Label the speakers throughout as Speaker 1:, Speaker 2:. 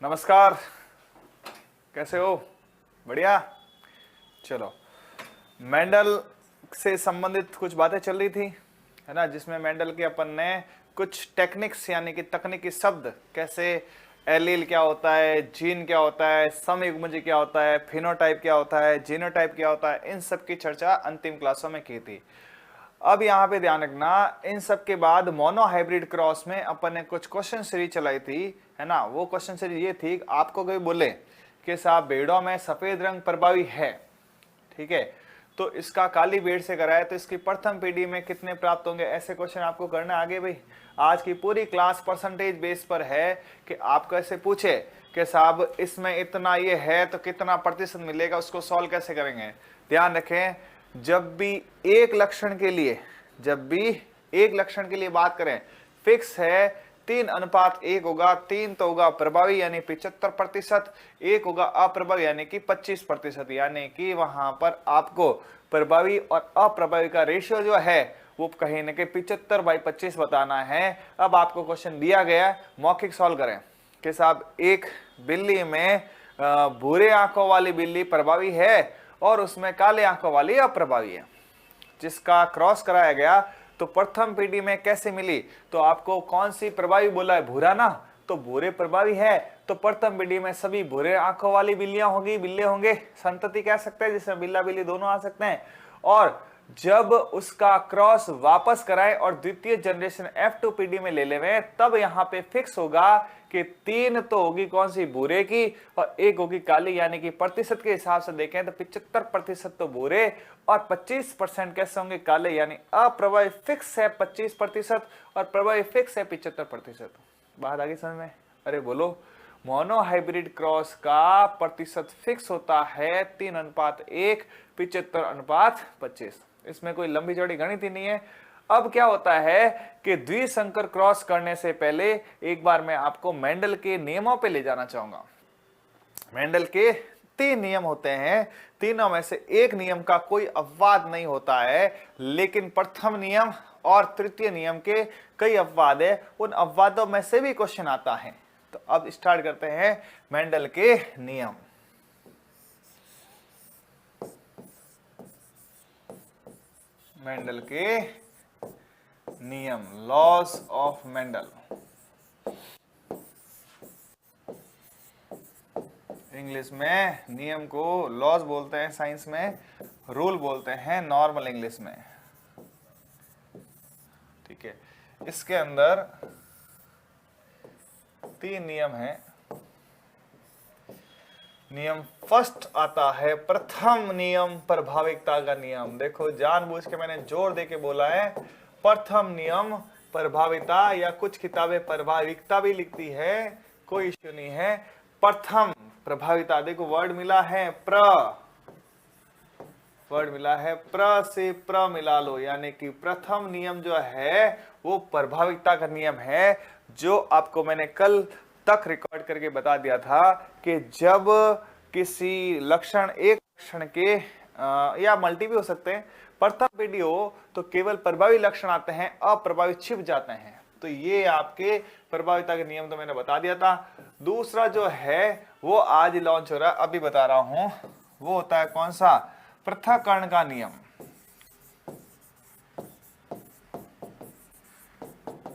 Speaker 1: नमस्कार, कैसे हो? बढ़िया। चलो, मेंडल से संबंधित कुछ बातें चल रही थी, है ना, जिसमें मेंडल के अपन ने कुछ टेक्निक्स यानी कि तकनीकी शब्द, कैसे एलील क्या होता है, जीन क्या होता है, समयुग्मजी क्या होता है, फिनोटाइप क्या होता है, जीनोटाइप क्या होता है, इन सब की चर्चा अंतिम क्लासों में की थी। अब यहाँ पे ध्यान रखना, इन सब के बाद मोनो हाइब्रिड क्रॉस में अपन ने कुछ क्वेश्चन सीरीज चलाई थी, है ना। वो क्वेश्चन सीरीज ये थी, आपको कोई बोले कि साहब भेड़ों में सफेद रंग प्रभावी है, ठीक है, तो इसका काली भेड़ से कराए तो इसकी प्रथम पीढ़ी में कितने प्राप्त होंगे, ऐसे क्वेश्चन आपको करना आगे। भाई आज की पूरी क्लास परसेंटेज बेस पर है कि आपको ऐसे पूछे कि साहब इसमें इतना ये है तो कितना प्रतिशत मिलेगा, उसको सॉल्व कैसे करेंगे। ध्यान रखें, जब भी एक लक्षण के लिए बात करें, फिक्स है 3:1 होगा। 3 तो होगा प्रभावी यानी 75%, 1 होगा अप्रभावी यानी कि 25%, यानी कि वहां पर आपको प्रभावी और अप्रभावी का रेशियो जो है वो कहीं ना कहीं 75/25 बताना है। अब आपको क्वेश्चन दिया गया, मौखिक सॉल्व करें कि साहब एक बिल्ली में भूरे आंखों वाली बिल्ली प्रभावी है और उसमें काले आंखों वाली अप्रभावी है, जिसका क्रॉस कराया गया तो प्रथम पीढ़ी में कैसे मिली। तो आपको कौन सी प्रभावी बोला है, भूरा ना, तो भूरे प्रभावी है, तो प्रथम पीढ़ी में सभी भूरे आंखों वाली बिल्लियां होंगी, बिल्ले होंगे, संतति कह सकते हैं जिसमें बिल्ला बिल्ली दोनों आ सकते हैं। और जब उसका क्रॉस वापस कराए और द्वितीय जनरेशन F2 पीढ़ी में ले लेवे, तब यहाँ पे फिक्स होगा कि 3 तो होगी कौन सी, भूरे की, और 1 होगी काली, यानी कि प्रतिशत के हिसाब से देखें तो 75% तो भूरे और 25% कैसे होंगे, काले, यानी अप्रभावी फिक्स है 25% और प्रभावी फिक्स है 75%। बात आगे समझ में? अरे बोलो, मोनो हाइब्रिड क्रॉस का प्रतिशत फिक्स होता है 3:1, 75:25। इसमें कोई लंबी चौड़ी गणित ही नहीं है। अब क्या होता है कि द्विसंकर क्रॉस करने से पहले एक बार मैं आपको मेंडल के नियमों पे ले जाना चाहूंगा। मेंडल के 3 नियम होते हैं, तीनों में से एक नियम का कोई अपवाद नहीं होता है, लेकिन प्रथम नियम और तृतीय नियम के कई अपवाद है, उन अपवादों में से भी क्वेश्चन आता है। तो अब स्टार्ट करते हैं मेंडल के नियम। मेंडल के नियम, लॉज ऑफ मेंडल, इंग्लिश में नियम को लॉज बोलते हैं, साइंस में रूल बोलते हैं, नॉर्मल इंग्लिश में, ठीक है। इसके अंदर 3 नियम हैं। नियम फर्स्ट आता है, प्रथम नियम प्रभाविकता का नियम। देखो जानबूझ के मैंने जोर देके बोला है, प्रथम नियम प्रभाविता, या कुछ किताबें प्रभाविकता भी लिखती है, कोई इश्यू नहीं है। प्रथम प्रभाविता, देखो वर्ड मिला है प्र से प्र मिला लो, यानी कि प्रथम नियम जो है वो प्रभाविकता का नियम है, जो आपको मैंने कल तक रिकॉर्ड करके बता दिया था कि जब किसी लक्षण, एक लक्षण के या मल्टी भी हो सकते हैं, प्रथम पीढ़ी हो तो केवल प्रभावी लक्षण आते हैं, अप्रभावी छिप जाते हैं। तो ये आपके प्रभाविता के नियम तो मैंने बता दिया था। दूसरा जो है वो आज लॉन्च हो रहा है, अभी बता रहा हूं, वो होता है कौन सा, पृथक्करण का नियम।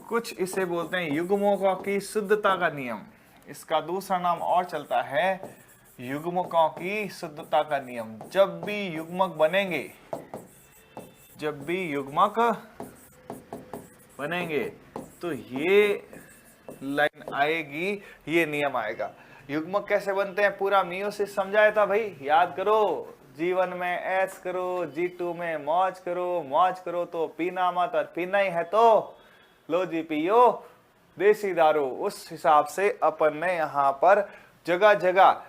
Speaker 1: कुछ इसे बोलते हैं युग्मकों की शुद्धता का नियम, इसका दूसरा नाम और चलता है युग्मकों की शुद्धता का नियम। जब भी युग्मक बनेंगे तो ये लाइन आएगी, ये नियम आएगा। युग्मक कैसे बनते हैं पूरा मियोसिस समझाया था भाई, याद करो। जीवन में ऐश करो, G2 में मौज करो तो पीना मत, और पीना ही है तो लो जी पियो देसी दारू। उस हिसाब से अपन ने यहाँ पर जगह जगह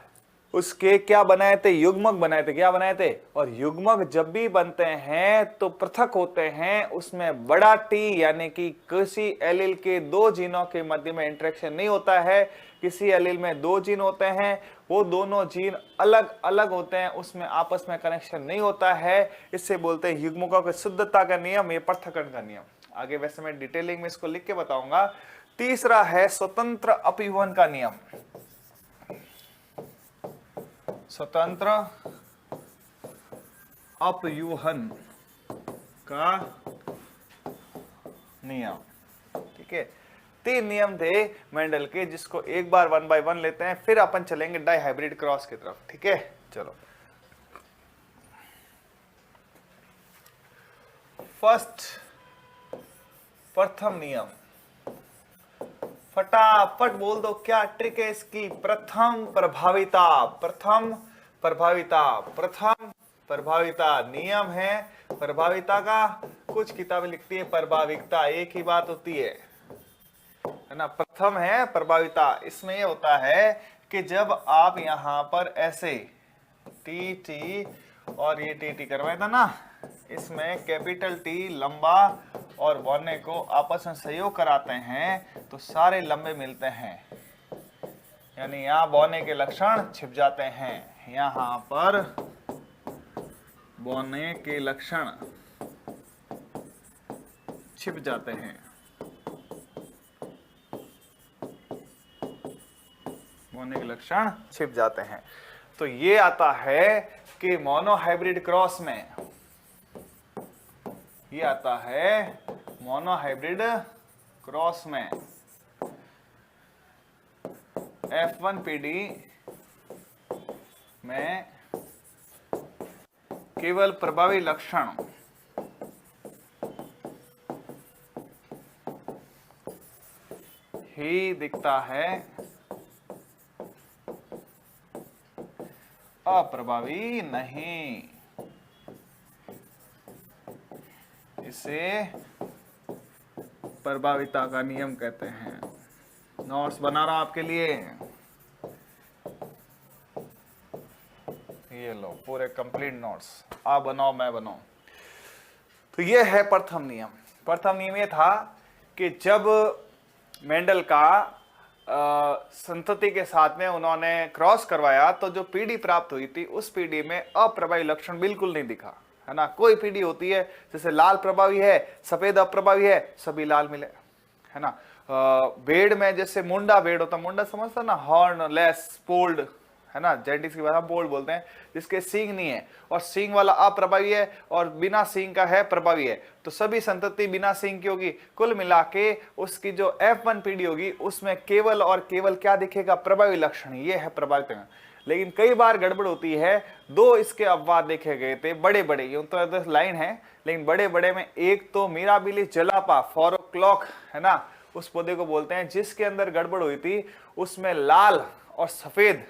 Speaker 1: उसके क्या बनाए थे, युग्मक बनाए थे, क्या बनाए थे। और युग्मक जब भी बनते हैं तो पृथक होते हैं, उसमें बड़ा टी यानी कि किसी एलील के 2 जीनों के मध्य में इंटरेक्शन नहीं होता है। किसी एलील में 2 जीन होते हैं, वो दोनों जीन अलग अलग होते हैं, उसमें आपस में कनेक्शन नहीं होता है, इससे बोलते हैं युग्मकों की शुद्धता का नियम, ये पृथक्करण का नियम। आगे वैसे मैं डिटेलिंग में इसको लिख के बताऊंगा। तीसरा है स्वतंत्र अपव्यूहन का नियम। स्वतंत्र अपयूहन का नियम। ठीक है, 3 नियम थे मेंडल के, जिसको एक बार 1 बाय 1 लेते हैं, फिर अपन चलेंगे डाई हाइब्रिड क्रॉस की तरफ। ठीक है, चलो प्रथम नियम, फटाफट बोल दो क्या ट्रिक है इसकी। प्रथम प्रभाविता, प्रथम प्रभाविता, प्रथम प्रभाविता नियम है प्रभाविता का। कुछ किताबें लिखती है प्रभाविकता, एक ही बात होती है ना। प्रथम है प्रभाविता, इसमें ये होता है कि जब आप यहां पर ऐसे टी टी और ये टी टी करवाया था ना, इसमें कैपिटल टी लंबा और बौने को आपस में सहयोग कराते हैं तो सारे लंबे मिलते हैं, यानी यहां बौने के लक्षण छिप जाते हैं, यहां पर बौने के लक्षण छिप जाते हैं, बौने के लक्षण छिप जाते हैं। तो ये आता है कि मोनोहाइब्रिड क्रॉस में, ये आता है मोनोहाइब्रिड क्रॉस में F1PD में केवल प्रभावी लक्षण ही दिखता है, अप्रभावी नहीं। इसे प्रभाविता का नियम कहते हैं। नोट्स बना रहा हूं आपके लिए, ये लो पूरे कंप्लीट नोट्स, आप बनाओ मैं बनाऊं। तो ये है प्रथम नियम। प्रथम नियम ये था कि जब मेंडल का संतति के साथ में उन्होंने क्रॉस करवाया तो जो पीढ़ी प्राप्त हुई थी उस पीढ़ी में अप्रभावी लक्षण बिल्कुल नहीं दिखा, है ना। कोई पीढ़ी होती है जैसे लाल प्रभावी है, सफेद अप्रभावी है, सभी लाल मिले, है ना। भेड़ में जैसे मुंडा भेड़ होता, मुंडा समझता ना, हॉर्न लेस पोल्ड, है ना, जेंटिस की भाषा पोल्ड बोलते हैं, जिसके सींग नहीं है और सींग वाला अप्रभावी है और बिना सींग का है प्रभावी है, तो सभी संतति बिना सींग की होगी। कुल मिला के उसकी जो F1 पीढ़ी होगी उसमें केवल और केवल क्या दिखेगा, प्रभावी लक्षण, ये है प्रभावित। लेकिन कई बार गड़बड़ होती है, 2 इसके अपवाद देखे गए थे बड़े बड़े, यूं तो लाइन है लेकिन बड़े बड़े में, एक तो मिराबिलिस जलापा फोरोक्लॉक, है ना, उस पौधे को बोलते हैं, जिसके अंदर गड़बड़ हुई थी उसमें लाल और सफेद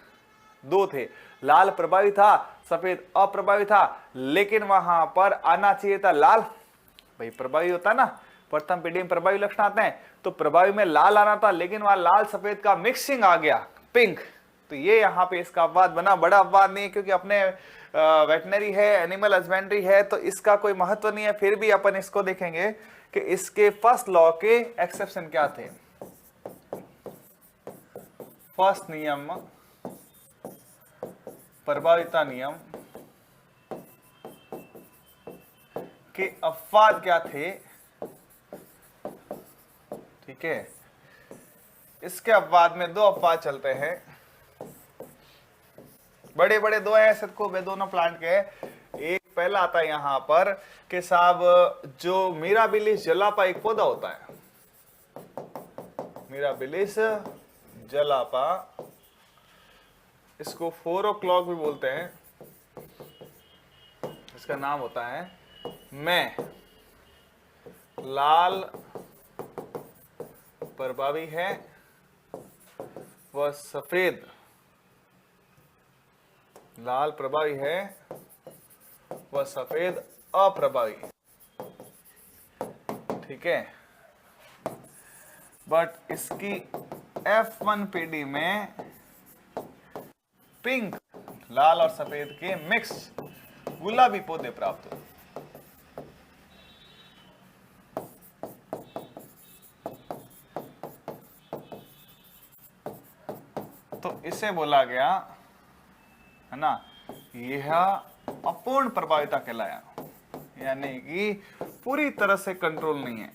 Speaker 1: 2 थे, लाल प्रभावी था, सफेद अप्रभावी था, लेकिन वहां पर आना चाहिए था लाल, भाई प्रभावी होता ना, प्रथम पीढ़ी में प्रभावी लक्षण आते हैं, तो प्रभावी में लाल आना था, लेकिन वहां लाल सफेद का मिक्सिंग आ गया, पिंक। तो ये यहाँ पे इसका अपवाद बना, बड़ा अपवाद नहीं है क्योंकि अपने वेटनरी है, एनिमल हस्बेंड्री है, तो इसका कोई महत्व नहीं है, फिर भी अपन इसको देखेंगे कि इसके फर्स्ट लॉ के एक्सेप्शन क्या थे। फर्स्ट नियम, प्रभाविता नियम के अपवाद क्या थे, ठीक है। इसके अपवाद में 2 अपवाद चलते हैं, बड़े बड़े 2 हैं ऐसे खूब है, दोनों प्लांट के। एक पहला आता है यहां पर कि साहब जो मिराबिलिस जलापा एक पौधा होता है, मिराबिलिस जलापा, इसको फोरोक्लॉक भी बोलते हैं, इसका नाम होता है मैं, लाल प्रभावी है वह सफेद, लाल प्रभावी है वह सफेद अप्रभावी, ठीक है। बट इसकी F1 पीढ़ी में पिंक, लाल और सफेद के मिक्स गुलाबी पौधे प्राप्त हुए। तो इसे बोला गया, है ना, यह अपूर्ण प्रभाविता कहलाया, यानी कि पूरी तरह से कंट्रोल नहीं है।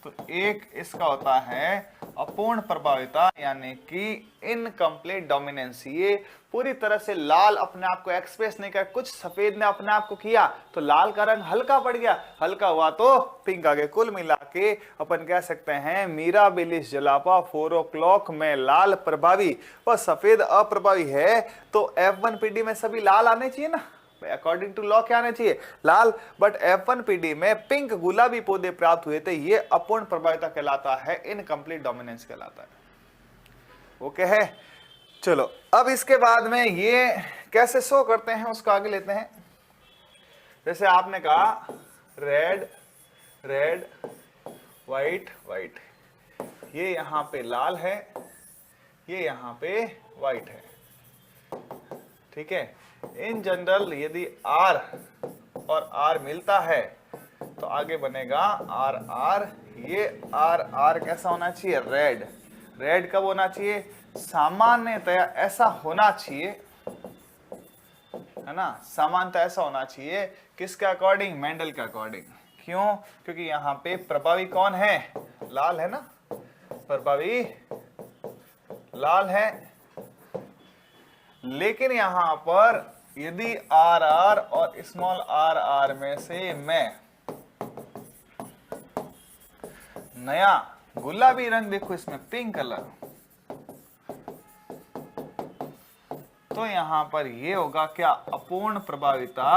Speaker 1: तो एक इसका होता है अपूर्ण प्रभाविता यानी कि इनकम्प्लीट डोमिनेंस। ये पूरी तरह से लाल अपने आप को एक्सप्रेस नहीं कर, कुछ सफेद ने अपने आप को किया तो लाल का रंग हल्का पड़ गया, हल्का हुआ तो पिंक आ गया। कुल मिला के अपन कह सकते हैं मिराबिलिस जलापा 4 o'clock में लाल प्रभावी और सफेद अप्रभावी है, तो F1PD में सभी लाल आने चाहिए ना, अकॉर्डिंग टू लॉ क्या आना चाहिए, लाल। बट F1PD में पिंक गुलाबी पौधे प्राप्त हुए थे, ये अपूर्ण प्रभाविता कहलाता है, इनकम्प्लीट डोमिनेंस कहलाता है। ओके है, चलो अब इसके बाद में ये कैसे शो करते हैं उसको आगे लेते हैं। जैसे आपने कहा रेड रेड व्हाइट व्हाइट, ये यहां पे लाल है, ये यहां पे व्हाइट है, ठीक है। इन जनरल यदि R और R मिलता है तो आगे बनेगा R R। ये R R कैसा होना चाहिए, रेड। रेड कब होना चाहिए, सामान्यतया ऐसा होना चाहिए, है ना, सामान्यतः ऐसा होना चाहिए किसके अकॉर्डिंग, मेंडल के अकॉर्डिंग। क्यों, क्योंकि यहाँ पे प्रभावी कौन है, लाल है ना, प्रभावी लाल है। लेकिन यहां पर यदि आर आर और स्मॉल आर आर में से मैं नया गुलाबी रंग देखो, इसमें पिंक कलर, तो यहां पर ये होगा क्या, अपूर्ण प्रभाविता।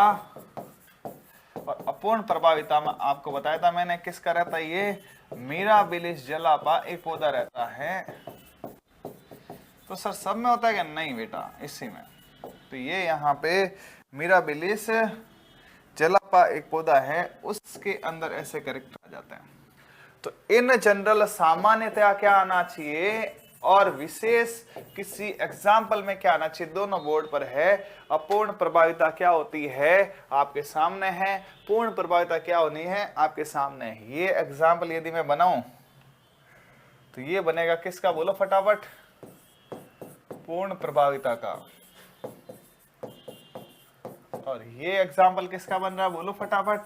Speaker 1: और अपूर्ण प्रभाविता में आपको बताया था मैंने किसका रहता है, ये मिराबिलिस जलापा एक पौधा रहता है। तो सर सब में होता है क्या, नहीं बेटा, इसी में। तो ये यहाँ पे मिराबिलिस जलापा एक पौधा है, उसके अंदर ऐसे कैरेक्टर आ जाते हैं। तो इन जनरल सामान्यतया क्या आना चाहिए और विशेष किसी एग्जाम्पल में क्या आना चाहिए, दोनों बोर्ड पर है। अपूर्ण प्रभाविता क्या होती है आपके सामने है, पूर्ण प्रभाविता क्या होनी है आपके सामने है। ये एग्जाम्पल यदि मैं बनाऊं तो ये बनेगा किसका, बोलो फटाफट, पूर्ण प्रभाविता का। और ये एग्जाम्पल किसका बन रहा है, बोलो फटाफट,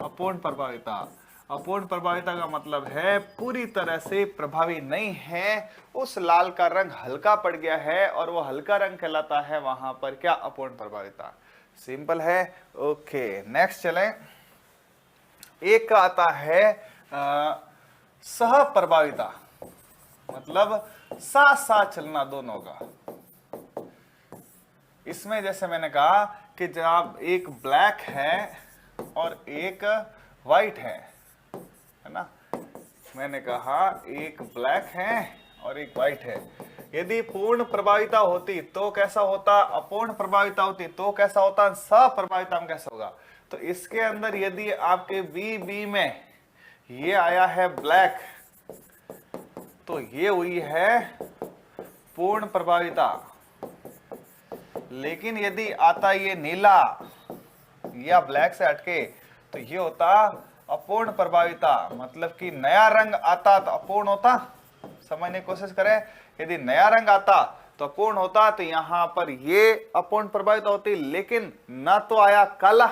Speaker 1: अपूर्ण प्रभाविता। अपूर्ण प्रभाविता का मतलब है पूरी तरह से प्रभावी नहीं है, उस लाल का रंग हल्का पड़ गया है और वो हल्का रंग कहलाता है वहां पर क्या, अपूर्ण प्रभाविता। सिंपल है। ओके नेक्स्ट चलें। एक का आता है सह प्रभाविता, मतलब साथ साथ चलना दोनों का। इसमें जैसे मैंने कहा कि जब एक ब्लैक है और एक व्हाइट है ना, मैंने कहा एक ब्लैक है और एक व्हाइट है। यदि पूर्ण प्रभाविता होती तो कैसा होता, अपूर्ण प्रभाविता होती तो कैसा होता, सप्रभाविता में कैसा होगा। तो इसके अंदर यदि आपके बी में ये आया है ब्लैक, तो ये हुई है पूर्ण प्रभाविता। लेकिन यदि आता ये नीला या ब्लैक से हटके तो ये होता अपूर्ण प्रभाविता, मतलब कि नया रंग आता तो अपूर्ण होता। समझने की कोशिश करें, यदि नया रंग आता तो अपूर्ण होता, तो यहां पर ये अपूर्ण प्रभाविता होती। लेकिन ना तो आया काला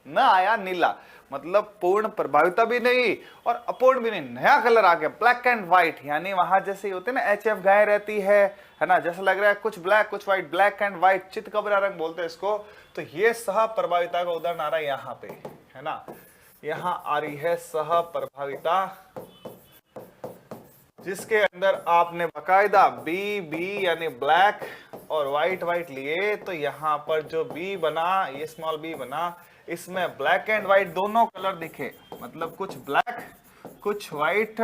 Speaker 1: ना आया नीला, मतलब पूर्ण प्रभाविता भी नहीं और अपूर्ण भी नहीं, नया कलर आ गया ब्लैक एंड व्हाइट। यानी वहां जैसे होते हैं ना HF गाय रहती है ना, जैसा लग रहा है कुछ ब्लैक कुछ व्हाइट, ब्लैक एंड व्हाइट चितकबरा रंग बोलते हैं इसको। तो ये सह प्रभाविता का उदाहरण आ रहा है यहाँ पे, है ना, यहाँ आ रही है सह प्रभाविता, जिसके अंदर आपने बकायदा बी यानी ब्लैक और व्हाइट लिए। तो यहाँ पर जो बी बना, ये स्मॉल बी बना, इसमें ब्लैक एंड व्हाइट दोनों कलर दिखे, मतलब कुछ ब्लैक कुछ व्हाइट,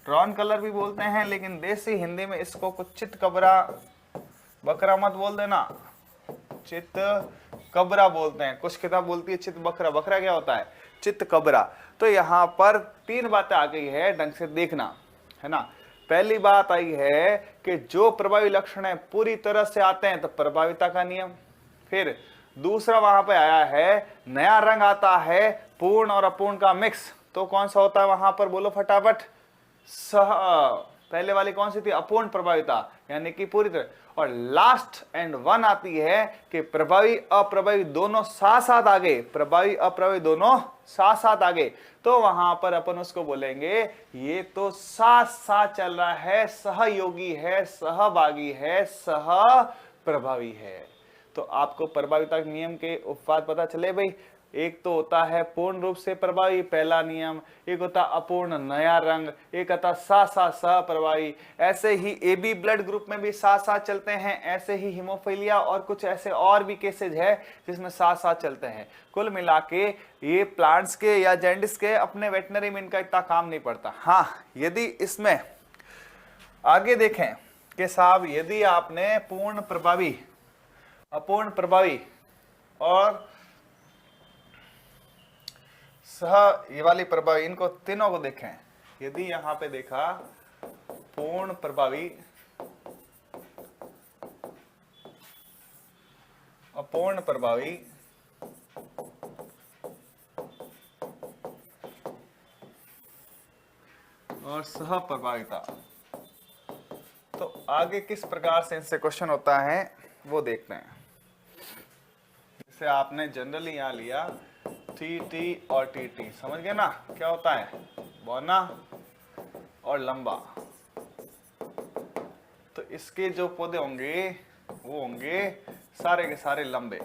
Speaker 1: रॉन कलर भी बोलते हैं, लेकिन देसी हिंदी में इसको कुछ चित कबरा, बकरा मत बोल देना, चित कबरा बोलते हैं। कुछ किताब बोलती है चित बकरा, बकरा क्या होता है, चित कबरा। तो यहाँ पर तीन बातें आ गई है, ढंग से देखना, है ना। पहली बात आई है कि जो प्रभावी लक्षण है पूरी तरह से आते हैं तो प्रभाविता का नियम। फिर दूसरा वहां पे आया है नया रंग आता है पूर्ण और अपूर्ण का मिक्स, तो कौन सा होता है वहां पर, बोलो फटाफट, सह पहले वाली कौन सी थी, अपूर्ण प्रभाविता, यानी कि पूरी तरह। और लास्ट एंड वन आती है कि प्रभावी अप्रभावी दोनों साथ साथ आगे, प्रभावी अप्रभावी दोनों साथ साथ आगे, तो वहां पर अपन उसको बोलेंगे ये तो साथ साथ चल रहा है, सहयोगी है, सहभागी है, सह प्रभावी है। तो आपको प्रभाविता नियम के उपवाद पता चले भाई। एक तो होता है पूर्ण रूप से प्रभावी, पहला नियम, एक होता अपूर्ण नया रंग, एक होता साथ साथ सह प्रभावी। ऐसे ही AB ब्लड ग्रुप में भी साथ साथ चलते हैं, ऐसे ही हीमोफीलिया और कुछ ऐसे और भी केसेज है जिसमें साथ साथ चलते हैं। कुल मिला के ये प्लांट्स के या जैंडिस के अपने वेटनरी में इनका इतना काम नहीं पड़ता। हाँ, यदि इसमें आगे देखें कि साहब यदि आपने पूर्ण प्रभावी, अपूर्ण प्रभावी और सह ये वाली प्रभावी, इनको तीनों को देखें, यदि यहां पे देखा पूर्ण प्रभावी, अपूर्ण प्रभावी और सह प्रभाविता, तो आगे किस प्रकार से इनसे क्वेश्चन होता है वो देखते हैं। जैसे आपने जनरली यहां लिया TT और TT, समझ गए ना क्या होता है, बौना और लंबा। तो इसके जो पौधे होंगे वो होंगे सारे के सारे लंबे,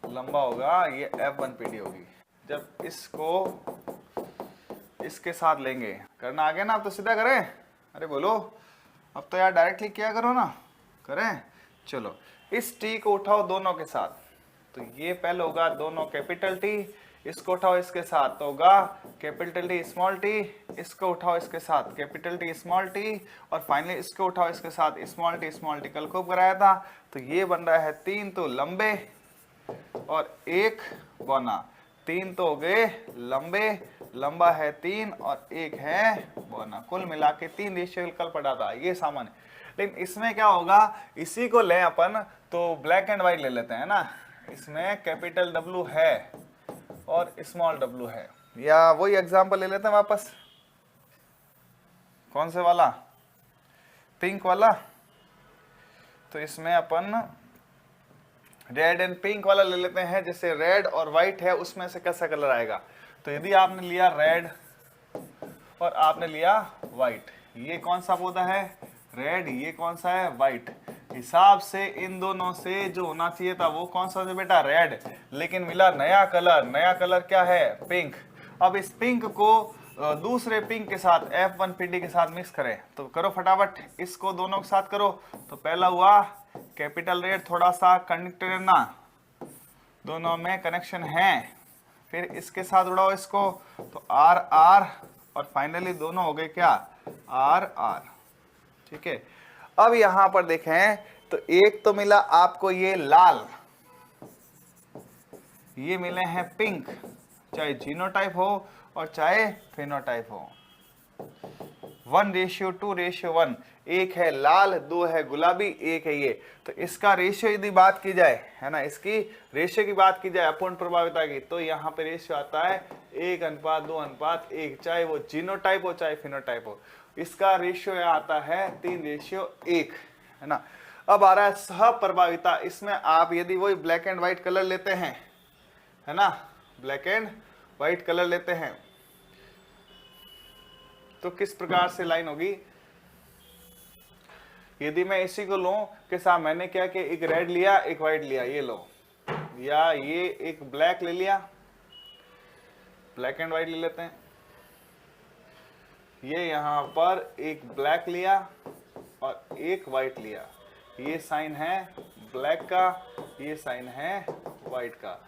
Speaker 1: लंबा होगा, ये F1PD होगी। जब इसको इसके साथ लेंगे, करना आ गया ना, आप तो सीधा करें, अरे बोलो, अब तो यार डायरेक्टली क्या करो ना, करें। चलो इस T को उठाओ दोनों के साथ, तो ये पहले होगा दोनों कैपिटल T, इसको उठाओ इसके साथ तो होगा कैपिटल T स्मॉल t, इसको उठाओ इसके साथ कैपिटल T स्मॉल t, और फाइनली इसको उठाओ इसके साथ स्मॉल t कल खूब कराया था। तो ये बन रहा है 3 तो लंबे और 1 बौना, 3 तो हो गए लंबे, लंबा है 3 और 1 है बौना, कुल मिला के 3 रेशियो कल पढ़ा था, ये सामान्य। लेकिन इसमें क्या होगा, इसी को लें अपन तो ब्लैक एंड व्हाइट ले लेते हैं ना, इसमें कैपिटल W है और स्मॉल w है, या वही एग्जांपल ले लेते हैं वापस, कौन से वाला, पिंक वाला। तो इसमें अपन रेड एंड पिंक वाला ले लेते हैं, जैसे रेड और व्हाइट है उसमें से कैसा कलर आएगा। तो यदि आपने लिया रेड और आपने लिया व्हाइट, ये कौन सा पौधा है, रेड, ये कौन सा है, व्हाइट, हिसाब से इन दोनों से जो होना चाहिए था वो कौन सा है बेटा, रेड, लेकिन मिला नया कलर, नया कलर क्या है, पिंक। अब इस पिंक को दूसरे पिंक के साथ F1PD के साथ मिक्स करें, तो करो फटाफट, इसको दोनों के साथ करो। तो पहला हुआ कैपिटल रेड, थोड़ा सा कनेक्टेड ना, दोनों में कनेक्शन है, फिर इसके साथ उड़ाओ इसको, तो RR, और फाइनली दोनों हो गए क्या, RR, ठीक है। अब यहां पर देखें तो एक तो मिला आपको ये लाल, ये मिले हैं पिंक, चाहे जीनोटाइप हो और चाहे फेनोटाइप हो, 1:2:1, एक है लाल, 2 है गुलाबी, 1 है ये। तो इसका रेशियो यदि बात की जाए, है ना, इसकी रेशियो की बात की जाए अपूर्ण प्रभाविता की, तो यहाँ पे रेशियो आता है 1:2:1, चाहे वो जीनोटाइप हो चाहे फिनोटाइप हो। इसका रेशियो यहाँ आता है 3:1, है ना। अब आ रहा है सह प्रभाविता, इसमें आप यदि वही ब्लैक एंड व्हाइट कलर लेते हैं, है ना, ब्लैक एंड व्हाइट कलर लेते हैं, तो किस प्रकार से लाइन होगी। यदि मैं इसी को लूं कि साहब मैंने क्या कि एक रेड लिया एक व्हाइट लिया, ये लो, या ये एक ब्लैक ले लिया, ब्लैक एंड व्हाइट ले लेते हैं, ये यहां पर एक ब्लैक लिया और एक व्हाइट लिया, ये साइन है ब्लैक का, ये साइन है व्हाइट का।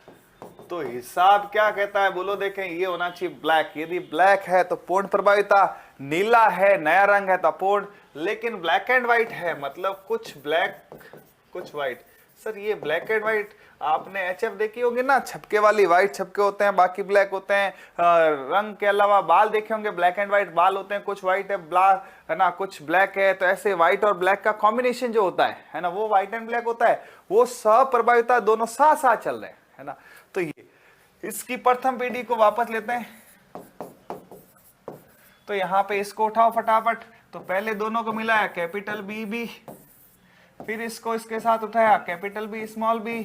Speaker 1: तो हिसाब क्या कहता है बोलो, देखें, ये होना चाहिए ब्लैक, यदि ब्लैक है तो पूर्ण प्रभाविता, नीला है नया रंग है तो अपूर्ण, लेकिन ब्लैक एंड व्हाइट है, मतलब कुछ ब्लैक कुछ व्हाइट। सर ये ब्लैक एंड व्हाइट आपने HF देखी होगी ना, छपके वाली, व्हाइट छपके होते हैं बाकी ब्लैक होते हैं, रंग के अलावा बाल देखे होंगे, ब्लैक एंड व्हाइट बाल होते हैं, कुछ व्हाइट है ब्लैक, है ना, कुछ ब्लैक है, तो ऐसे व्हाइट और ब्लैक का कॉम्बिनेशन जो होता है ना, वो व्हाइट एंड ब्लैक होता है, वो सप्रभाविता, दोनों साथ साथ चल रहे हैं, है ना। तो ये इसकी प्रथम पीढ़ी को वापस लेते हैं, तो यहाँ पे इसको उठाओ फटाफट। तो पहले दोनों को मिलाया कैपिटल बी बी, फिर इसको इसके साथ उठाया कैपिटल बी स्मॉल बी,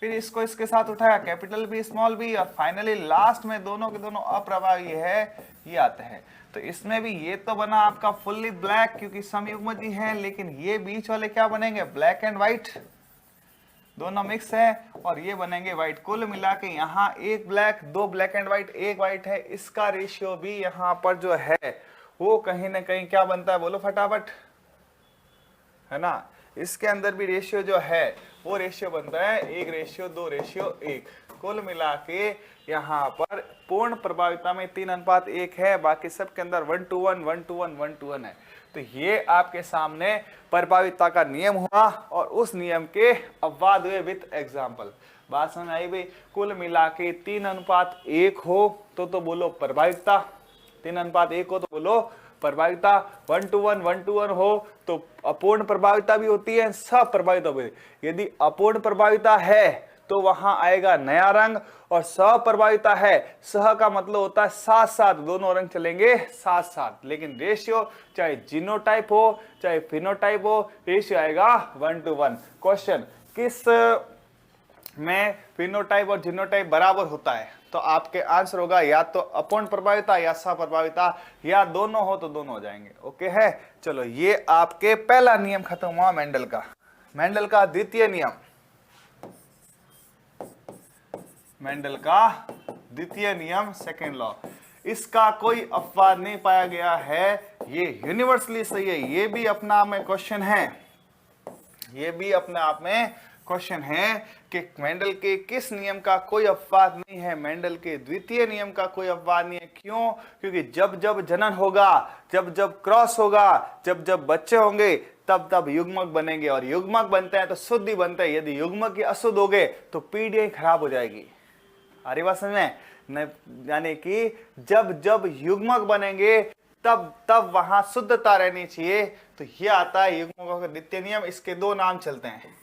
Speaker 1: फिर इसको इसके साथ उठाया कैपिटल बी स्मॉल बी, और फाइनली लास्ट में दोनों के दोनों अप्रभावी है ये आते हैं। तो इसमें भी ये तो बना आपका फुल्ली ब्लैक क्योंकि समयुग्मजी है, लेकिन ये बीच वाले क्या बनेंगे, ब्लैक एंड व्हाइट, दोनों मिक्स है, और ये बनेंगे व्हाइट। कुल मिला के यहाँ एक ब्लैक, दो ब्लैक एंड व्हाइट, एक व्हाइट है। इसका रेशियो भी यहाँ पर जो है वो कहीं ना कहीं क्या बनता है, बोलो फटाफट, है ना। इसके अंदर भी रेशियो जो है वो रेशियो बनता है 1:2:1। कुल मिला के यहाँ पर पूर्ण प्रभाविता में 3:1 है, बाकी सबके अंदर 1:1 1:1 1:1 है। तो ये आपके सामने प्रभाविता का नियम हुआ, और उस नियम के अपवाद हुए विथ एग्जाम्पल। बात समझ आई भाई। कुल मिला के 3:1 हो तो बोलो प्रभाविता, 3:1 हो तो बोलो प्रभाविता, 1:1 1:1 हो तो अपूर्ण प्रभाविता भी होती है, सब प्रभाविता भी। यदि अपूर्ण प्रभाविता है तो वहां आएगा नया रंग, और सप्रभाविता है, सह का मतलब होता है साथ साथ, दोनों रंग चलेंगे साथ साथ। लेकिन रेशियो चाहे जीनोटाइप हो चाहे फिनोटाइप हो, रेशियो आएगा 1:1। क्वेश्चन, किस में फिनोटाइप और जीनोटाइप बराबर होता है, तो आपके आंसर होगा या तो अपूर्ण प्रभाविता या सप्रभाविता, या दोनों हो तो दोनों हो जाएंगे। ओके है। चलो, ये आपके पहला नियम खत्म हुआ मेंडल का। मेंडल का द्वितीय नियम, मेंडल का द्वितीय नियम, सेकेंड लॉ, इसका कोई अपवाद नहीं पाया गया है, ये यूनिवर्सली सही है। ये भी अपना आप में क्वेश्चन है, ये भी अपने आप में क्वेश्चन है कि मेंडल के किस नियम का कोई अपवाद नहीं है। मेंडल के द्वितीय नियम का कोई अपवाद नहीं है। क्यों? क्योंकि जब जब जनन होगा, जब जब क्रॉस होगा, जब जब बच्चे होंगे, तब तब युग्मक बनेंगे, और युग्मक बनते हैं तो शुद्ध ही बनते हैं। यदि युग्मक ही अशुद्ध हो गए तो पीढ़ी खराब हो जाएगी। अरे बात समझ में, यानी कि जब जब युग्मक बनेंगे तब तब वहां शुद्धता रहनी चाहिए। तो ये आता है युग्मकों का द्वितीय नियम। इसके दो नाम चलते हैं,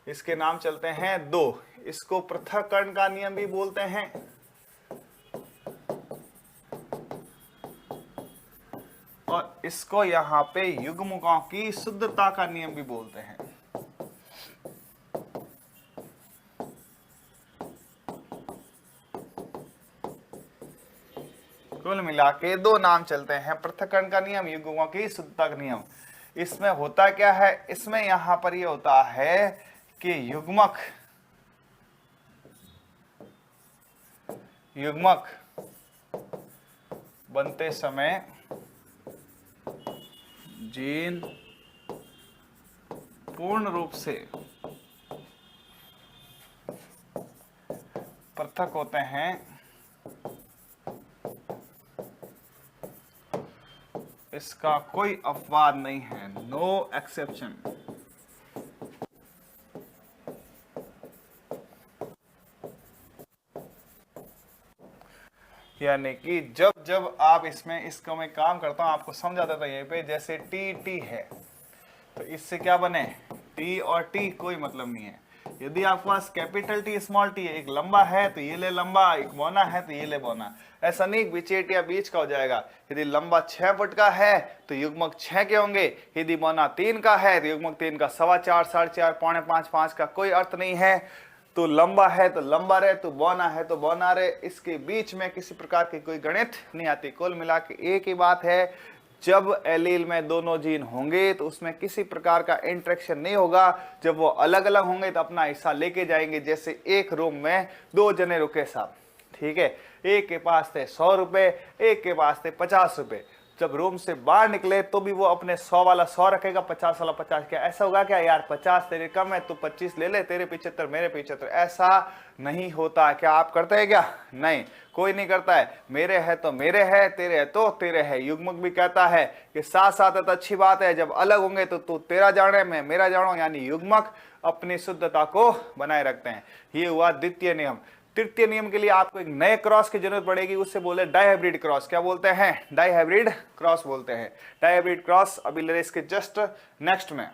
Speaker 1: इसके नाम चलते हैं दो। इसको पृथक्करण का नियम भी बोलते हैं, और इसको यहाँ पे युग्मकों की शुद्धता का नियम भी बोलते हैं। कुल मिला के दो नाम चलते हैं, पृथक्करण का नियम, युग्मकों की शुद्धता का नियम। इसमें होता क्या है, इसमें यहां पर ये होता है कि युग्मक बनते समय जीन पूर्ण रूप से पृथक होते हैं, इसका कोई अपवाद नहीं है, नो एक्सेप्शन। यानी कि जब जब आप इसमें, इसको मैं काम करता हूं, आपको समझा देता यहीं पे। जैसे टी टी है तो इससे क्या बने, टी और टी कोई मतलब नहीं है। यदि आपके पास कैपिटल टी स्मॉल टी है, एक लंबा है तो ये ले लंबा, एक बौना है तो ये ले बौना, ऐसा नहीं बिचेट या बीच का हो जाएगा। यदि लंबा 6 फुट का है तो युग्मक 6 के होंगे, यदि बौना 3 का है तो युग्मक 3 का, 4.25 4.5 4.5 5 का कोई अर्थ नहीं है। तो लंबा है तो लंबा रहे, तो बौना है तो बौना रहे, इसके बीच में किसी प्रकार की कोई गणित नहीं आती। कुल मिला के एक ही बात है, जब एलील में दोनों जीन होंगे तो उसमें किसी प्रकार का इंटरेक्शन नहीं होगा। जब वो अलग अलग होंगे तो अपना हिस्सा लेके जाएंगे। जैसे एक रूम में दो जने रुके साहब, ठीक है, एक के पास थे 100 रुपए, एक के पास थे 50 रुपए। जब रूम से बाहर निकले तो भी वो अपने 100 वाला 100 रखेगा, 50 वाला 50। क्या ऐसा होगा क्या, यार 50 तेरे कम है तो 25 ले ले, तेरे 75 मेरे 75? ऐसा नहीं होता। क्या आप करते हैं क्या? नहीं, कोई नहीं करता है। मेरे है तो मेरे है, तेरे है तो तेरे है। युग्मक भी कहता है कि साथ साथ है तो अच्छी बात है, जब अलग होंगे तो तू तेरा जाने मैं मेरा जानो। यानी युग्मक अपनी शुद्धता को बनाए रखते हैं। ये हुआ द्वितीय नियम। तृतीय नियम के लिए आपको एक नए क्रॉस की जरूरत पड़ेगी, उससे बोले डाइहाइब्रिड क्रॉस। क्या बोलते हैं? डाइहाइब्रिड क्रॉस बोलते हैं। डाइहाइब्रिड क्रॉस अभी ले इसके जस्ट नेक्स्ट में।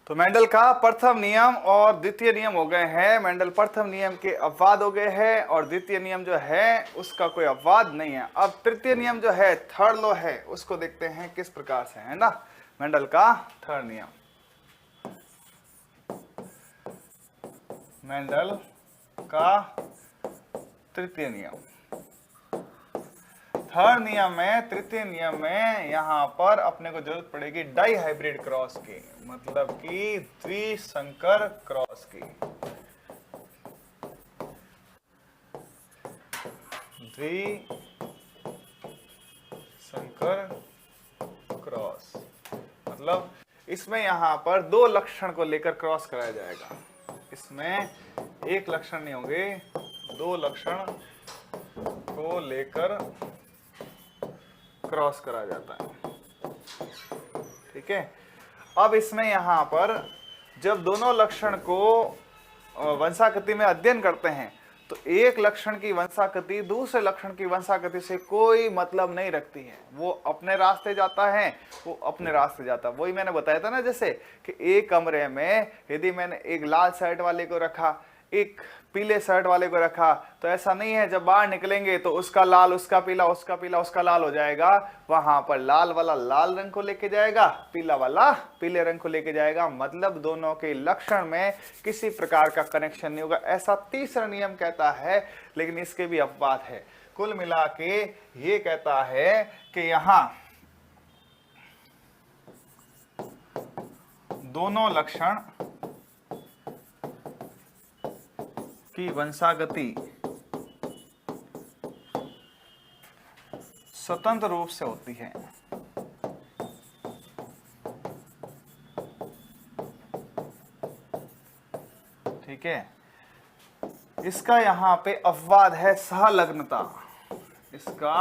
Speaker 1: तो मेंडल का प्रथम नियम और द्वितीय नियम हो गए हैं। मेंडल प्रथम नियम के अपवाद हो गए हैं और द्वितीय नियम जो है उसका कोई अपवाद नहीं है। अब तृतीय नियम जो है, थर्ड लॉ है, उसको देखते हैं किस प्रकार से, है ना। मेंडल का थर्ड नियम, मेंडल का तृतीय नियम। थर्ड नियम में, तृतीय नियम में यहां पर अपने को जरूरत पड़ेगी डाई हाइब्रिड क्रॉस की, मतलब कि द्विसंकर क्रॉस की। द्विसंकर क्रॉस मतलब इसमें यहां पर दो लक्षण को लेकर क्रॉस कराया जाएगा। इसमें एक लक्षण नहीं होंगे, दो लक्षण को लेकर क्रॉस करा जाता है, ठीक है। अब इसमें यहां पर जब दोनों लक्षण को वंशाकृति में अध्ययन करते हैं तो एक लक्षण की वंशाकृति दूसरे लक्षण की वंशाकृति से कोई मतलब नहीं रखती है। वो अपने रास्ते जाता है, वो अपने रास्ते जाता है। वही मैंने बताया था ना, जैसे कि एक कमरे में यदि मैंने एक लाल शर्ट वाले को रखा, एक पीले शर्ट वाले को रखा, तो ऐसा नहीं है जब बाहर निकलेंगे तो उसका लाल उसका पीला, उसका पीला उसका लाल हो जाएगा। वहां पर लाल वाला लाल रंग को लेके जाएगा, पीला वाला पीले रंग को लेके जाएगा, मतलब दोनों के लक्षण में किसी प्रकार का कनेक्शन नहीं होगा, ऐसा तीसरा नियम कहता है। लेकिन इसके भी अपवाद है। कुल मिला के ये कहता है कि यहां दोनों लक्षण की वंशागति स्वतंत्र रूप से होती है। ठीक है। इसका यहां पे अपवाद है सहलग्नता। इसका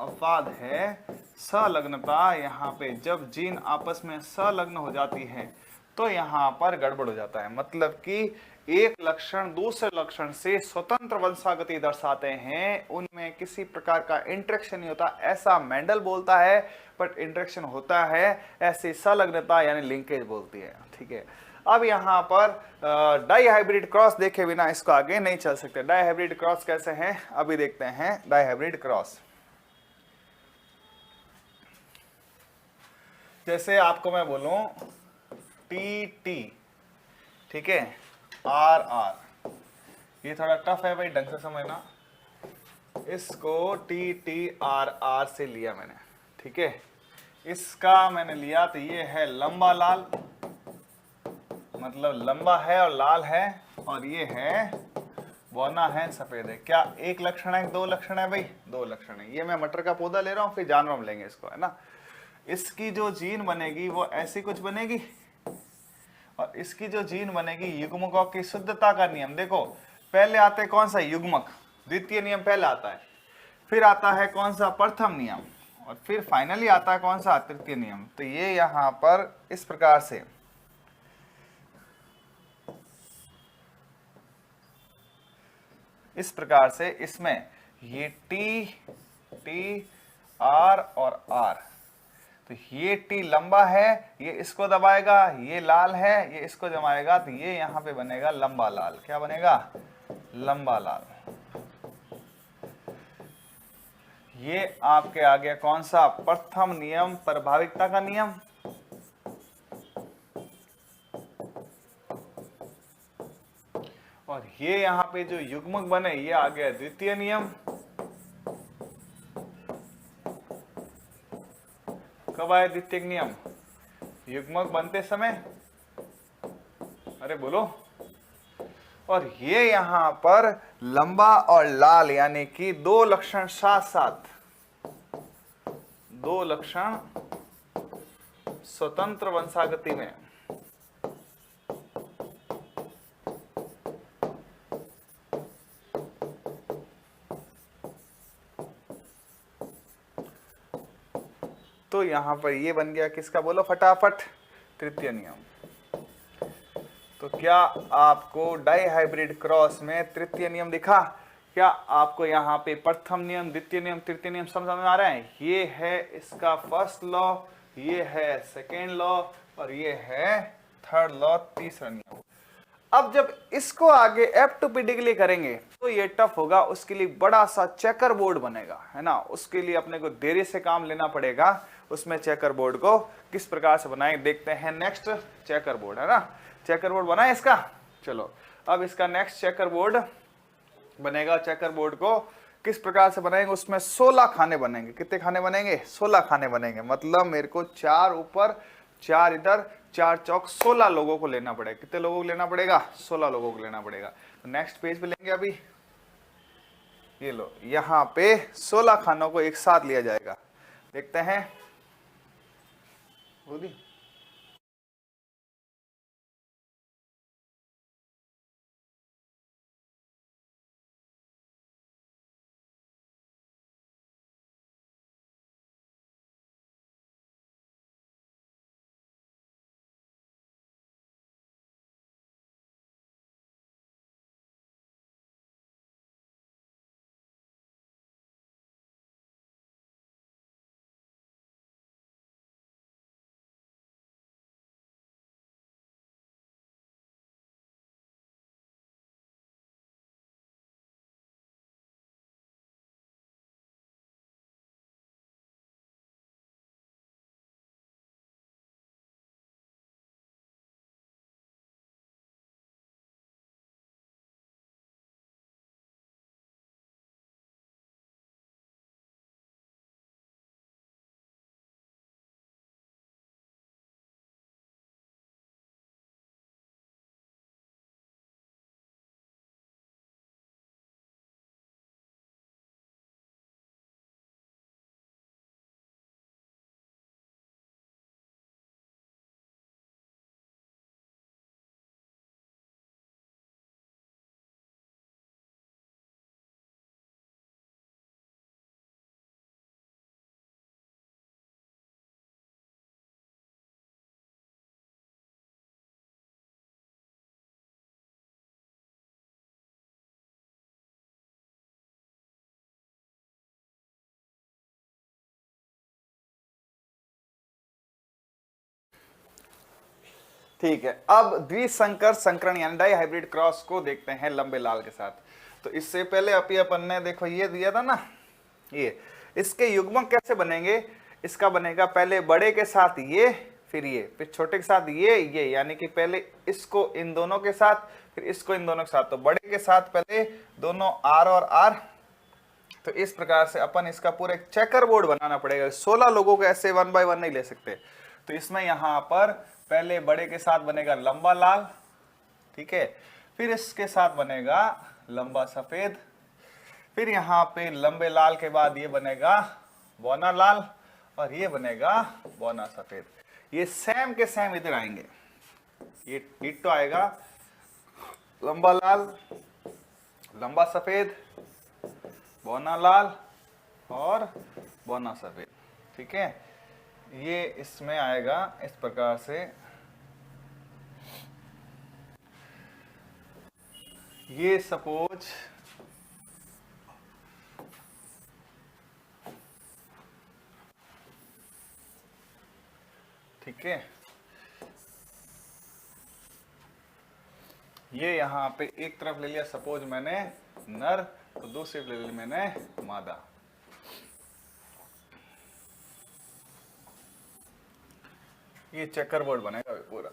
Speaker 1: अपवाद है संलग्नता। यहां पे जब जीन आपस में संलग्न हो जाती है तो यहां पर गड़बड़ हो जाता है, मतलब कि एक लक्षण दूसरे लक्षण से स्वतंत्र वंशागति दर्शाते हैं, उनमें किसी प्रकार का इंटरेक्शन नहीं होता, ऐसा मेंडल बोलता है। बट इंटरेक्शन होता है, ऐसी संलग्नता यानी लिंकेज बोलती है। ठीक है। अब यहां पर डाई हाइब्रिड क्रॉस देखे बिना इसको आगे नहीं चल सकते। डाई हाइब्रिड क्रॉस कैसे हैं अभी देखते हैं। डाई हाइब्रिड क्रॉस, जैसे आपको मैं बोलूं टी टी, ठीक है, आर आर, ये थोड़ा टफ है भाई, ढंग से समझना। इसको टी टी आर आर से लिया मैंने, ठीक है। इसका मैंने लिया तो ये है लंबा लाल, मतलब लंबा है और लाल है, और ये है बौना है सफेद है। क्या एक लक्षण है, दो लक्षण है भाई? दो लक्षण है। ये मैं मटर का पौधा ले रहा हूं, फिर जानवर में लेंगे इसको, है ना। इसकी जो जीन बनेगी वो ऐसी कुछ बनेगी, और इसकी जो जीन बनेगी, युग्मकों की शुद्धता का नियम। देखो पहले आते हैं कौन सा? युग्मक। द्वितीय नियम पहले आता है, फिर आता है कौन सा? प्रथम नियम, और फिर फाइनली आता है कौन सा? तृतीय नियम। तो ये यहां पर इस प्रकार से इसमें ये टी टी आर और आर, तो ये टी लंबा है, ये इसको दबाएगा, ये लाल है, ये इसको जमाएगा, तो ये यहां पे बनेगा लंबा लाल। क्या बनेगा? लंबा लाल। ये आपके आ गया कौन सा? प्रथम नियम, प्रभाविकता का नियम। और ये यहां पे जो युग्मक बने, ये आ गया द्वितीय नियम। कब आया द्वितीय नियम? युग्मक बनते समय, अरे बोलो। और ये यहां पर लंबा और लाल, यानी कि दो लक्षण साथ साथ, दो लक्षण स्वतंत्र वंशागति में। तो यहां पर ये बन गया किसका? बोलो फटाफट। तृतीय नियम। तो क्या आपको डाई हाइब्रिड क्रॉस में तृतीय नियम दिखा? क्या आपको यहाँ पे प्रथम नियम, द्वितीय नियम, तृतीय नियम समझ में आ रहे हैं? ये है इसका फर्स्ट लॉ, ये है सेकेंड लॉ, और ये है थर्ड लॉ तीसरा नियम। अब जब इसको आगे F2P के लिए करेंगे तो ये टफ होगा, उसके लिए बड़ा सा चेकर बोर्ड बनेगा, है ना। उसके लिए अपने को देरी से काम लेना पड़ेगा। उसमें चेकर बोर्ड को किस प्रकार से बनाएंगे देखते हैं। नेक्स्ट चेकर बोर्ड, है ना, चेकर बोर्ड बना है इसका। चलो अब इसका नेक्स्ट चेकर बोर्ड बनेगा। चेकर बोर्ड को किस प्रकार से बनाएंगे, उसमें 16 खाने बनेंगे। कितने खाने बनेंगे, 16 खाने बनेंगे। मतलब मेरे को 4 ऊपर 4 इधर, 4 चौक 16 लोगों को लेना पड़ेगा। कितने लोगों को लेना पड़ेगा, 16 लोगों को लेना पड़ेगा। तो नेक्स्ट पेज पे लेंगे अभी, ये लो यहाँ पे 16 खानों को एक साथ लिया जाएगा। देखते हैं बोली। ठीक है, अब द्विसंकर संकरण यानी डाई हाइब्रिड क्रॉस को देखते हैं लंबे लाल के साथ। तो इससे पहले अभी अपन ने देखो ये दिया था ना, ये इसके युग्मक कैसे बनेंगे। इसका बनेगा पहले बड़े के साथ ये, फिर छोटे के साथ ये, यानी कि पहले इसको इन दोनों के साथ, फिर इसको इन दोनों के साथ। तो बड़े के साथ पहले दोनों R और R। तो इस प्रकार से अपन इसका पूरा एक चेकर बोर्ड बनाना पड़ेगा। 16 लोगों को ऐसे 1 बाय 1 नहीं ले सकते। तो इसमें यहां पर पहले बड़े के साथ बनेगा लंबा लाल, ठीक है, फिर इसके साथ बनेगा लंबा सफेद, फिर यहाँ पे लंबे लाल के बाद ये बनेगा बौना लाल, और ये बनेगा बौना सफेद। ये सेम के सेम इधर आएंगे, ये डिट्टो आएगा, लंबा लाल, लंबा सफेद, बौना लाल और बौना सफेद, ठीक है। ये इसमें आएगा इस प्रकार से। ये सपोज ठीक है, ये यहां पे एक तरफ ले लिया सपोज मैंने नर, तो दूसरी ले लिया मैंने मादा। ये चेकर बोर्ड बनेगा पूरा।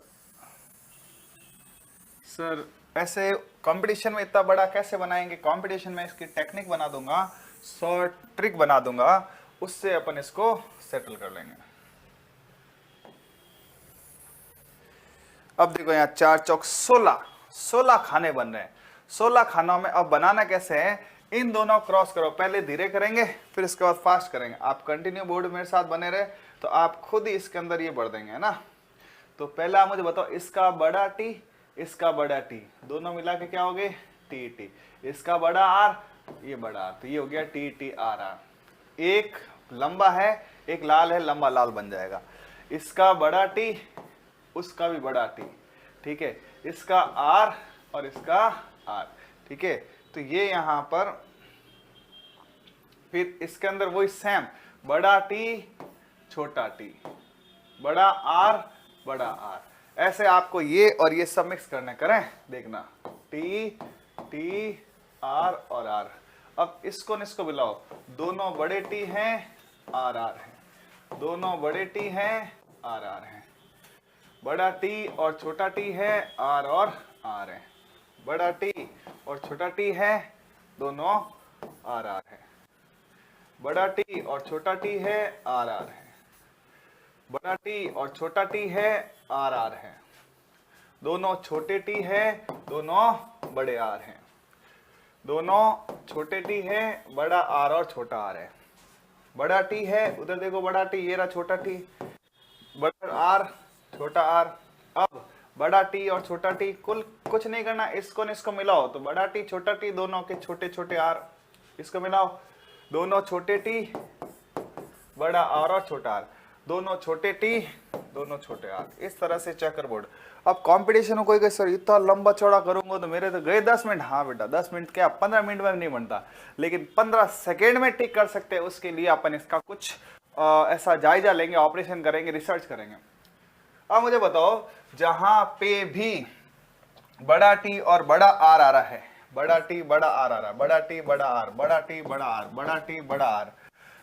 Speaker 1: सर ऐसे कंपटीशन में इतना बड़ा कैसे बनाएंगे, कंपटीशन में इसकी टेक्निक बना दूंगा, शॉर्ट ट्रिक बना दूंगा, उससे अपन इसको सेटल कर लेंगे। अब देखो यहाँ 4 चौक 16 खाने बन रहे हैं। 16 खानों में अब बनाना कैसे है, इन दोनों क्रॉस करो, पहले धीरे करेंगे फिर इसके बाद फास्ट करेंगे। आप कंटिन्यू बोर्ड मेरे साथ बने रहे तो आप खुद ही इसके अंदर ये बढ़ देंगे, है ना। तो पहला मुझे बताओ, इसका बड़ा टी, इसका बड़ा टी, दोनों मिला के क्या हो गए टी टी। इसका बड़ा आर, ये बड़ा आर, तो ये हो गया टी टी आर आर। एक लंबा है एक लाल है, लंबा लाल बन जाएगा। इसका बड़ा टी, उसका भी बड़ा टी, ठीक है, इसका आर और इसका आर, ठीक है। तो ये यहां पर फिर इसके अंदर वही सेम, बड़ा टी छोटा टी, बड़ा आर बड़ा आर, ऐसे आपको ये और ये सब मिक्स करने, करें देखना, टी टी आर और आर। अब इसको इसको मिलाओ, दोनों बड़े टी हैं, आर आर है, दोनों बड़े टी हैं, आर आर है, बड़ा टी और छोटा टी है, आर और आर है, बड़ा टी और छोटा टी है, दोनों आर आर है, बड़ा टी और छोटा टी है, आर आर है, बड़ा टी और छोटा टी है, आर आर है, दोनों छोटे टी है, दोनों बड़े आर हैं, दोनों छोटे टी है, बड़ा आर और छोटा आर है, बड़ा टी है, उधर देखो बड़ा टी, ये रहा छोटा टी, बड़ा आर छोटा आर। अब बड़ा टी और छोटा टी, कुल कुछ नहीं करना, इसको मिलाओ तो बड़ा टी छोटा टी दोनों के छोटे छोटे आर, इसको मिलाओ, दोनों छोटे टी, बड़ा आर और छोटा आर, दोनों छोटे टी, दोनों छोटे आर, इस तरह से चेकर बोर्ड। अब कंपटीशन में कोई कहे सर इतना लंबा चौड़ा करूंगा तो मेरे तो गए 10 मिनट। हाँ बेटा 10 मिनट क्या, 15 मिनट में नहीं बनता, लेकिन 15 सेकेंड में टिक कर सकते हैं। उसके लिए अपन इसका कुछ ऐसा जायजा लेंगे, ऑपरेशन करेंगे, रिसर्च करेंगे। अब मुझे बताओ, जहां पे भी बड़ा टी और बड़ा आर आ रहा है, बड़ा टी बड़ा आर आ रहा है, बड़ा टी बड़ा आर, बड़ा टी बड़ा आर, बड़ा टी बड़ा आर,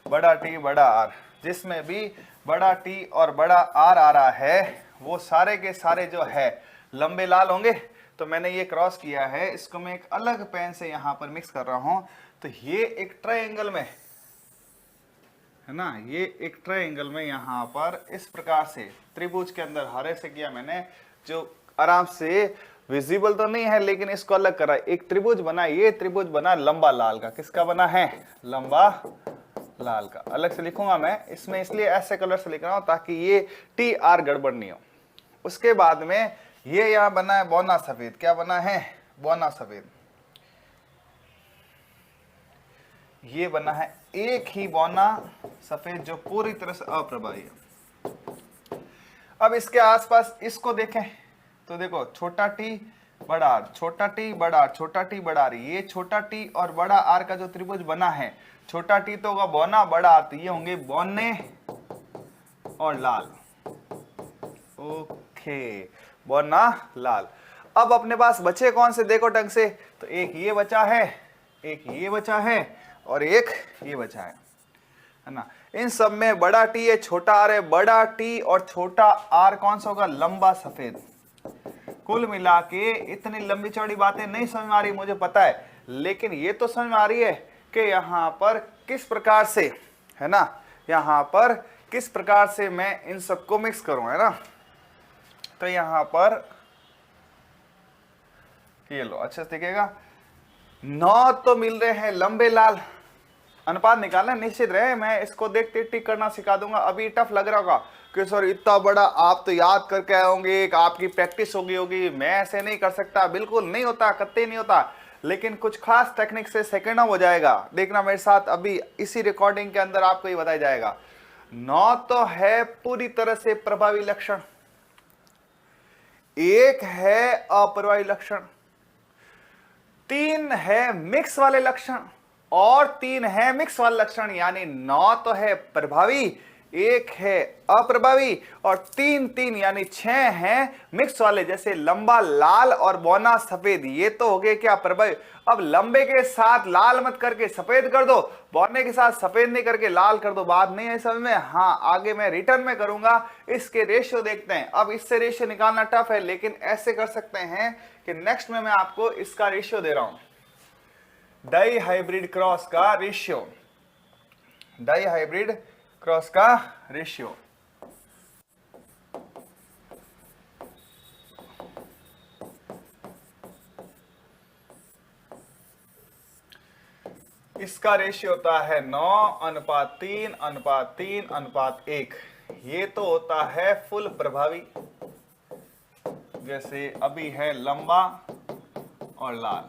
Speaker 1: बड़ा टी बड़ा आर, जिसमें भी बड़ा टी और बड़ा आर आ रहा है वो सारे के सारे जो है लंबे लाल होंगे। तो मैंने ये क्रॉस किया है, इसको मैं एक अलग पेन से यहां पर मिक्स कर रहा हूं। तो ये एक ट्रायंगल में है ना, ये एक ट्रायंगल में यहां पर इस प्रकार से त्रिभुज के अंदर हरे से किया मैंने, जो आराम से विजिबल तो नहीं है लेकिन इसको अलग करा, एक त्रिभुज बना। ये त्रिभुज बना लंबा लाल का, किसका बना है, लंबा लाल का। अलग से लिखूंगा मैं इसमें, इसलिए ऐसे कलर से लिख रहा हूं ताकि ये टी आर गड़बड़ नहीं हो। उसके बाद में ये यहां बना है बौना सफेद, क्या बना है, बौना सफेद। ये बना है एक ही बौना सफेद जो पूरी तरह से अप्रभावी है। अब इसके आसपास इसको देखें तो देखो, छोटा टी बड़ा आर, छोटा टी बड़ा आर, छोटा टी बड़ा आर, ये छोटा टी और बड़ा आर का जो त्रिभुज बना है, छोटा टी तो होगा बौना, बड़ा आर तो ये होंगे बौने और लाल। ओके, बौना लाल। अब अपने पास बचे कौन से, देखो ढंग से, तो एक ये बचा है, एक ये बचा है और एक ये बचा है ना। इन सब में बड़ा टी है, छोटा आर है, बड़ा टी और छोटा आर कौन सा होगा, लंबा सफेद। कुल मिला के इतनी लंबी चौड़ी बातें नहीं समझ में आ रही मुझे पता है, लेकिन ये तो समझ में आ रही है कि यहां पर किस प्रकार से है ना, यहां पर किस प्रकार से मैं इन सबको मिक्स करूं, है ना। तो यहां पर ये लो अच्छे से दिखेगा, 9 तो मिल रहे हैं लंबे लाल। अनुपात निकालना निश्चित रहे, मैं इसको देखते टिक करना सिखा दूंगा। अभी टफ लग रहा होगा कि सर इतना बड़ा आप तो याद करके आए होंगे, एक आपकी प्रैक्टिस होगी, मैं ऐसे नहीं कर सकता। बिल्कुल नहीं होता, कतई नहीं होता, लेकिन कुछ खास टेक्निक से सेकंड हो जाएगा। देखना मेरे साथ, अभी इसी रिकॉर्डिंग के अंदर आपको ये बताया जाएगा। 9 तो है पूरी तरह से प्रभावी लक्षण, एक है अप्रभावी लक्षण, 3 है मिक्स वाले लक्षण और 3 है मिक्स वाले लक्षण। यानी 9 तो है प्रभावी, एक है अप्रभावी और 3 यानी 6 हैं मिक्स वाले, जैसे लंबा लाल और बौना सफेद। ये तो हो गए क्या, प्रभावी। अब लंबे के साथ लाल मत करके सफेद कर दो, बौने के साथ सफेद नहीं करके लाल कर दो। बात नहीं है समझ में, हाँ आगे मैं रिटर्न में करूंगा। इसके रेशियो देखते हैं। अब इससे रेशियो निकालना टफ है, लेकिन ऐसे कर सकते हैं कि नेक्स्ट में मैं आपको इसका रेशियो दे रहा हूं, डाई हाइब्रिड क्रॉस का रेशियो, डाई हाइब्रिड क्रॉस का रेशियो। इसका रेशियो होता है 9:3:3:1। ये तो होता है फुल प्रभावी, जैसे अभी है लंबा और लाल।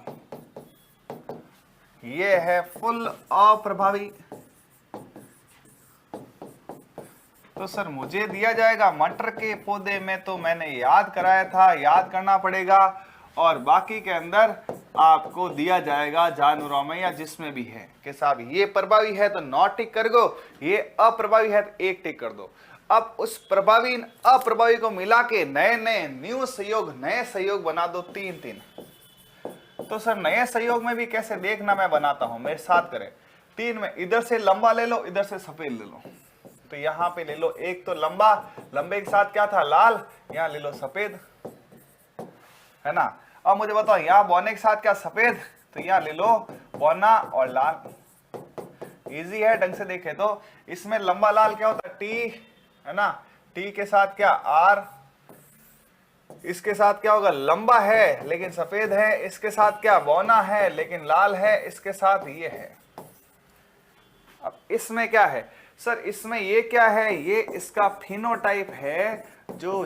Speaker 1: ये है फुल अप्रभावी। तो सर मुझे दिया जाएगा मटर के पौधे में, तो मैंने याद कराया था, याद करना पड़ेगा। और बाकी के अंदर आपको दिया जाएगा जानवरों में या जिसमें भी है कि साहब ये प्रभावी है तो 9 टिक कर दो, ये अप्रभावी है तो 1 टिक कर दो। अब उस प्रभावी अप्रभावी को मिला के नए न्यू संयोग बना दो 3 3। तो सर नए संयोग में भी कैसे देखना, मैं बनाता हूं, मेरे साथ करें। 3 में इधर से लंबा ले लो, इधर से सफेद ले लो। तो यहां पे ले लो एक तो लंबा, लंबे के साथ क्या था लाल, यहां ले लो सफेद, है ना। अब मुझे बताओ यहां बौने के साथ क्या सफेद, तो यहां ले लो बौना और लाल। इजी है, ढंग से देखें तो इसमें लंबा लाल क्या होता है टी, है ना, टी के साथ क्या आर, इसके साथ क्या होगा लंबा है लेकिन सफेद है, इसके साथ क्या बौना है लेकिन लाल है, इसके साथ ये है। अब इसमें क्या है सर, इसमें ये क्या है, ये इसका फिनोटाइप है, जो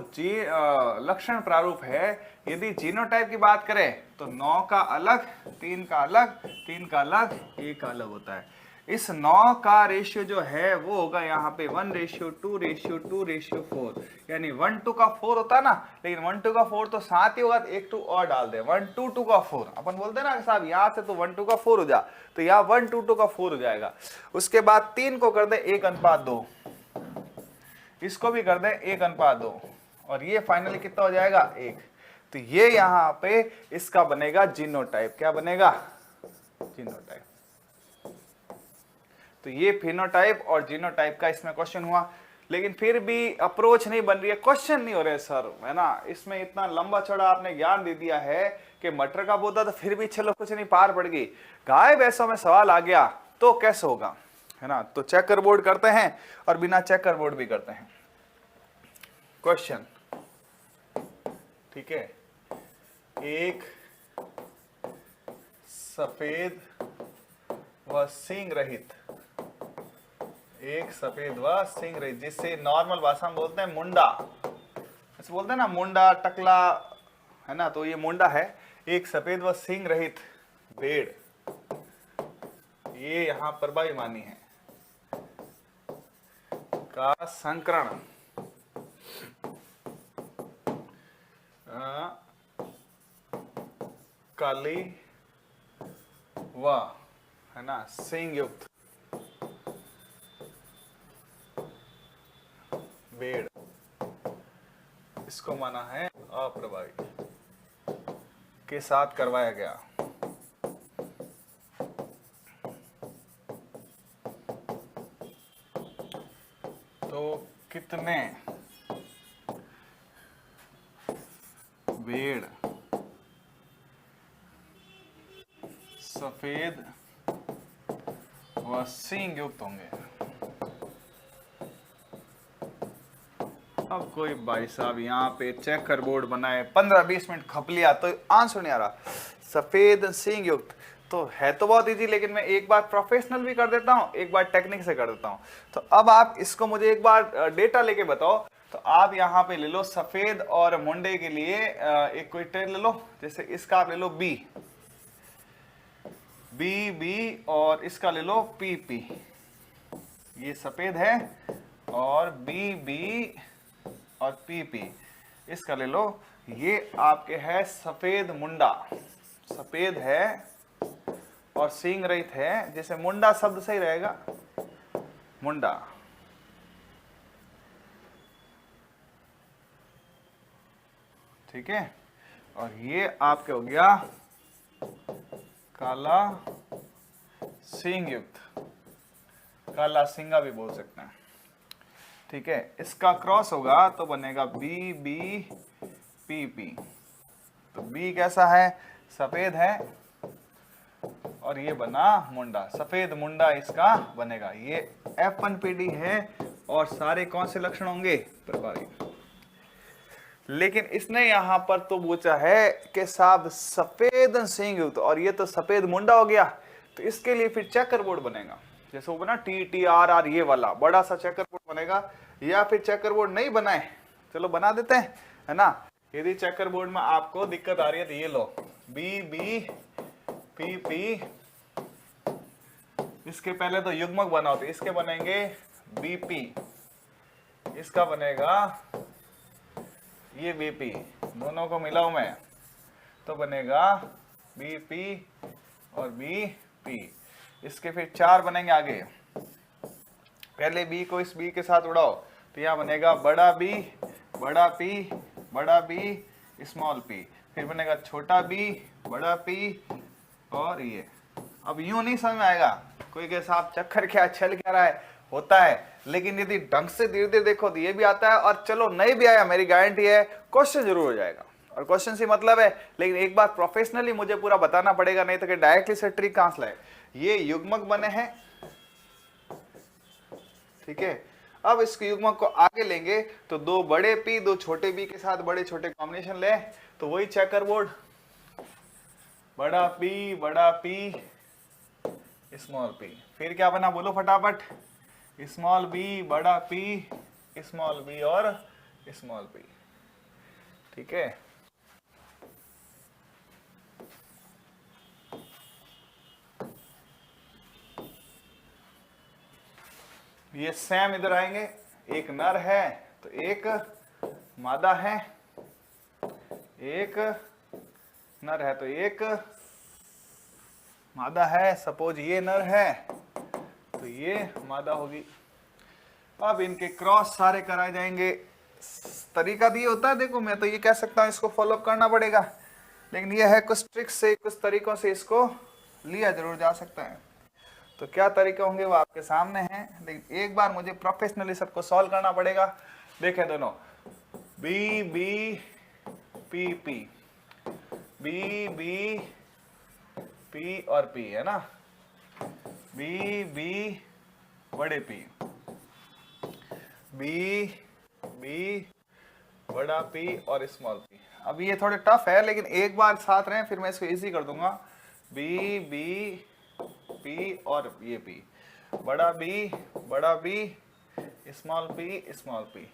Speaker 1: लक्षण प्रारूप है। यदि जीनोटाइप की बात करें तो 9 का अलग, 3 का अलग, 3 का अलग, 1 का अलग होता है। इस 9 का रेशियो जो है वो होगा यहाँ पे 1:2:4, यानी 1:2 का 4 होता है ना, लेकिन 1:2 का 4 तो साथ ही होगा, तो 1 2 और डाल दे, 1:2 का 4। अपन बोलते हैं ना साहब यहाँ से तो 1:2 का 4 हो जा, तो यहाँ 1:2 का 4 हो जाएगा। उसके बाद 3 को कर दे 1:2, इसको भी कर दे 1:2, और ये फाइनली कितना हो जाएगा 1। तो ये यहाँ पे इसका बनेगा जीनोटाइप। क्या बनेगा, जीनोटाइप। तो ये फिनोटाइप और जीनोटाइप का इसमें क्वेश्चन हुआ, लेकिन फिर भी अप्रोच नहीं बन रही है, क्वेश्चन नहीं हो रहे सर, है ना। इसमें इतना लंबा चौड़ा आपने ज्ञान दे दिया है कि मटर का पौधा, तो फिर भी चलो कुछ नहीं, पार पड़ गई। गाय भैंसों में सवाल आ गया तो कैसे होगा, है ना। तो चेकर बोर्ड करते हैं और बिना चेकर बोर्ड भी करते हैं क्वेश्चन, ठीक है। एक सफेद व सींग रहित, एक सफेद व सींग रहित, जिससे नॉर्मल भाषा में बोलते हैं मुंडा, ऐसे बोलते हैं ना मुंडा टकला, है ना, तो ये मुंडा है। एक सफेद व सींग रहित भेड़, ये यहां प्रभावी मानी है, का संकरण काली व, है ना, सींग युक्त भेड़, इसको माना है अप्रभावी के साथ करवाया गया। तो कितने भेड़ सफेद व सींग युक्त होंगे। अब कोई भाई साहब यहाँ पे चेकर बोर्ड बनाए, 15-20 मिनट खप लिया तो आंसर नहीं आ रहा। सफेद सींग युक्त तो है तो बहुत इजी, लेकिन मैं एक बार प्रोफेशनल भी कर देता हूँ, एक बार टेक्निक से कर देता हूँ। तो अब आप इसको मुझे एक बार डेटा लेके बताओ। तो आप यहाँ पे ले लो सफेद और मुंडे के लिए एक कोई ट्रेन ले लो, जैसे इसका आप ले लो बी बी बी, और इसका ले लो पी पी, ये सफेद है, और बी बी और पी पी, इसका ले लो, ये आपके है सफेद मुंडा, सफेद है और सींग रहित है, जैसे मुंडा शब्द सही रहेगा, मुंडा। ठीक है, और ये आपके हो गया काला सींग युक्त, काला सिंगा भी बोल सकते हैं। ठीक है, इसका क्रॉस होगा तो बनेगा बी बी पी पी। तो बी कैसा है, सफेद है, और ये बना मुंडा, सफेद मुंडा इसका बनेगा। ये F1PD है, और सारे कौन से लक्षण होंगे, प्रभावी। लेकिन इसने यहां पर तो पूछा है कि साहब सफेद सींग युक्त, और ये तो सफेद मुंडा हो गया, तो इसके लिए फिर चेकर बोर्ड बनेगा, जैसे वो बना TTRR, ये वाला बड़ा सा चेकर बोर्ड बनेगा। या फिर चेकर बोर्ड नहीं बनाए, चलो बना देते हैं, है ना। यदि चेकर बोर्ड में आपको दिक्कत आ रही है तो ये लो बी बी पी पी, इसके पहले तो युग्मक बनाओ, तो इसके बनेंगे BP, इसका बनेगा ये BP, दोनों को मिलाऊं मैं तो बनेगा BP और BP। इसके फिर 4 बनेंगे आगे, पहले B को इस B के साथ उड़ाओ तो यहाँ बनेगा बड़ा बी, बड़ा पी, बड़ा बी, स्मॉल पी। फिर बनेगा छोटा बी, बड़ा पी और ये। अब यूं नहीं समझ में आएगा, कोई के साथ चक्कर क्या चल क्या रहा है, होता है, लेकिन यदि ढंग से धीरे धीरे देखो तो ये भी आता है। और चलो नहीं भी आया, मेरी गारंटी है क्वेश्चन जरूर हो जाएगा, और क्वेश्चन से मतलब है, लेकिन एक बार प्रोफेशनली मुझे पूरा बताना पड़ेगा, नहीं तो कि डायरेक्टली से ट्रिक कहां से लाए। ये युग्मक बने हैं, ठीक है। अब इस युग्मक को आगे लेंगे तो दो बड़े पी, दो छोटे बी के साथ बड़े छोटे कॉम्बिनेशन ले, तो वही चेकर बोर्ड, बड़ा पी, स्मॉल पी। फिर क्या बना बोलो फटाफट, स्मॉल बी, बड़ा पी, स्मॉल बी और स्मॉल पी, ठीक है। ये सेम इधर आएंगे, एक नर है तो एक मादा है, एक नर है तो एक मादा है। सपोज ये नर है तो ये मादा होगी। अब इनके क्रॉस सारे कराए जाएंगे। तरीका दिए होता है, देखो मैं तो ये कह सकता हूं इसको फॉलो करना पड़ेगा, लेकिन ये है कुछ ट्रिक्स से, कुछ तरीकों से इसको लिया जरूर जा सकता है। तो क्या तरीके होंगे वो आपके सामने हैं, लेकिन एक बार मुझे प्रोफेशनली सबको सॉल्व करना पड़ेगा। देखें दोनों, B B P P, B B P और पी है ना, बी बी बड़े पी, बी बी बड़ा पी और स्मॉल पी। अब ये थोड़े टफ है, लेकिन एक बार साथ रहें फिर मैं इसको इजी कर दूंगा। बी बी पी और ये पी, बड़ा बी, स्मॉल पी,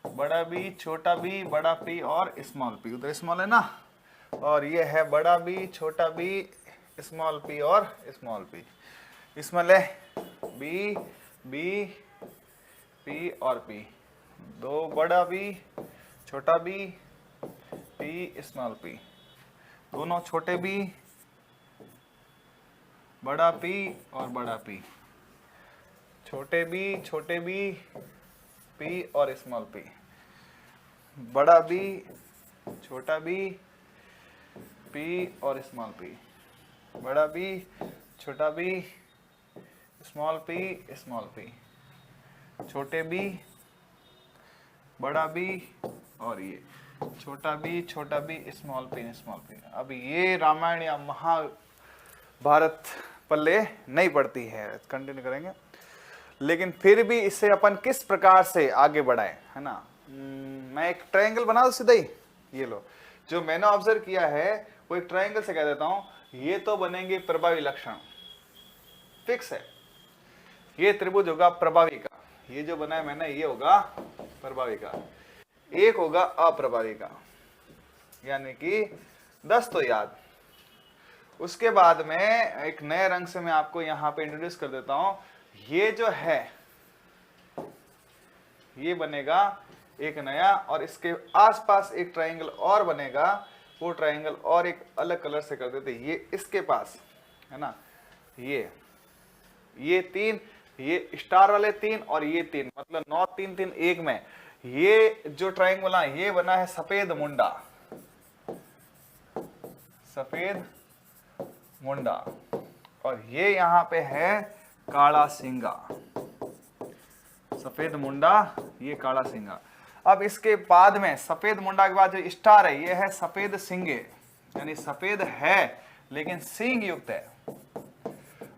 Speaker 1: बड़ा बी, छोटा बी, बड़ा पी और स्मॉल पी। उधर स्मॉल है ना, और ये है बड़ा बी, छोटा बी, स्मॉल पी और स्मॉल पी। इसमें ले बी बी पी और पी, दो बड़ा बी, छोटा बी, पी स्मॉल पी, दोनों छोटे बी, बड़ा पी और बड़ा पी, छोटे बी, पी और स्मॉल पी, बड़ा बी, छोटा बी, पी और स्मॉल पी, बड़ा बी, छोटा बी, स्मॉल पी, छोटे बी, बड़ा बी और ये छोटा बी, स्मॉल पी। अब ये रामायण या महाभारत पल्ले नहीं पड़ती है, कंटिन्यू करेंगे। लेकिन फिर भी इससे अपन किस प्रकार से आगे बढ़ाएं, है ना। मैं एक ट्रायंगल बना दूं सीधा ही, ये लो, जो मैंने ऑब्जर्व किया है वो एक ट्रायंगल से कह देता हूं, ये तो बनेंगे प्रभावी लक्षण, फिक्स है। ये त्रिभुज होगा प्रभावी का, ये जो बना है मैंने ये होगा प्रभावी का, एक होगा अप्रभावी का, यानी कि 10 तो याद। उसके बाद में एक नए रंग से मैं आपको यहां पे इंट्रोड्यूस कर देता हूं। ये जो है ये बनेगा एक नया, और इसके आसपास एक ट्रायंगल और बनेगा, वो ट्रायंगल और एक अलग कलर से कर देते। ये इसके पास है ना, ये 3, ये स्टार वाले 3 और ये 3, मतलब 9 3 3 1 में ये जो ट्रायंगल बना ये बना है सफेद मुंडा, सफेद मुंडा, और ये यहां पे है काला सिंगा, सफेद मुंडा, ये काला सिंगा। अब इसके बाद में सफेद मुंडा के बाद जो स्टार है ये है सफेद सिंगे, यानी सफेद है लेकिन सींग युक्त है।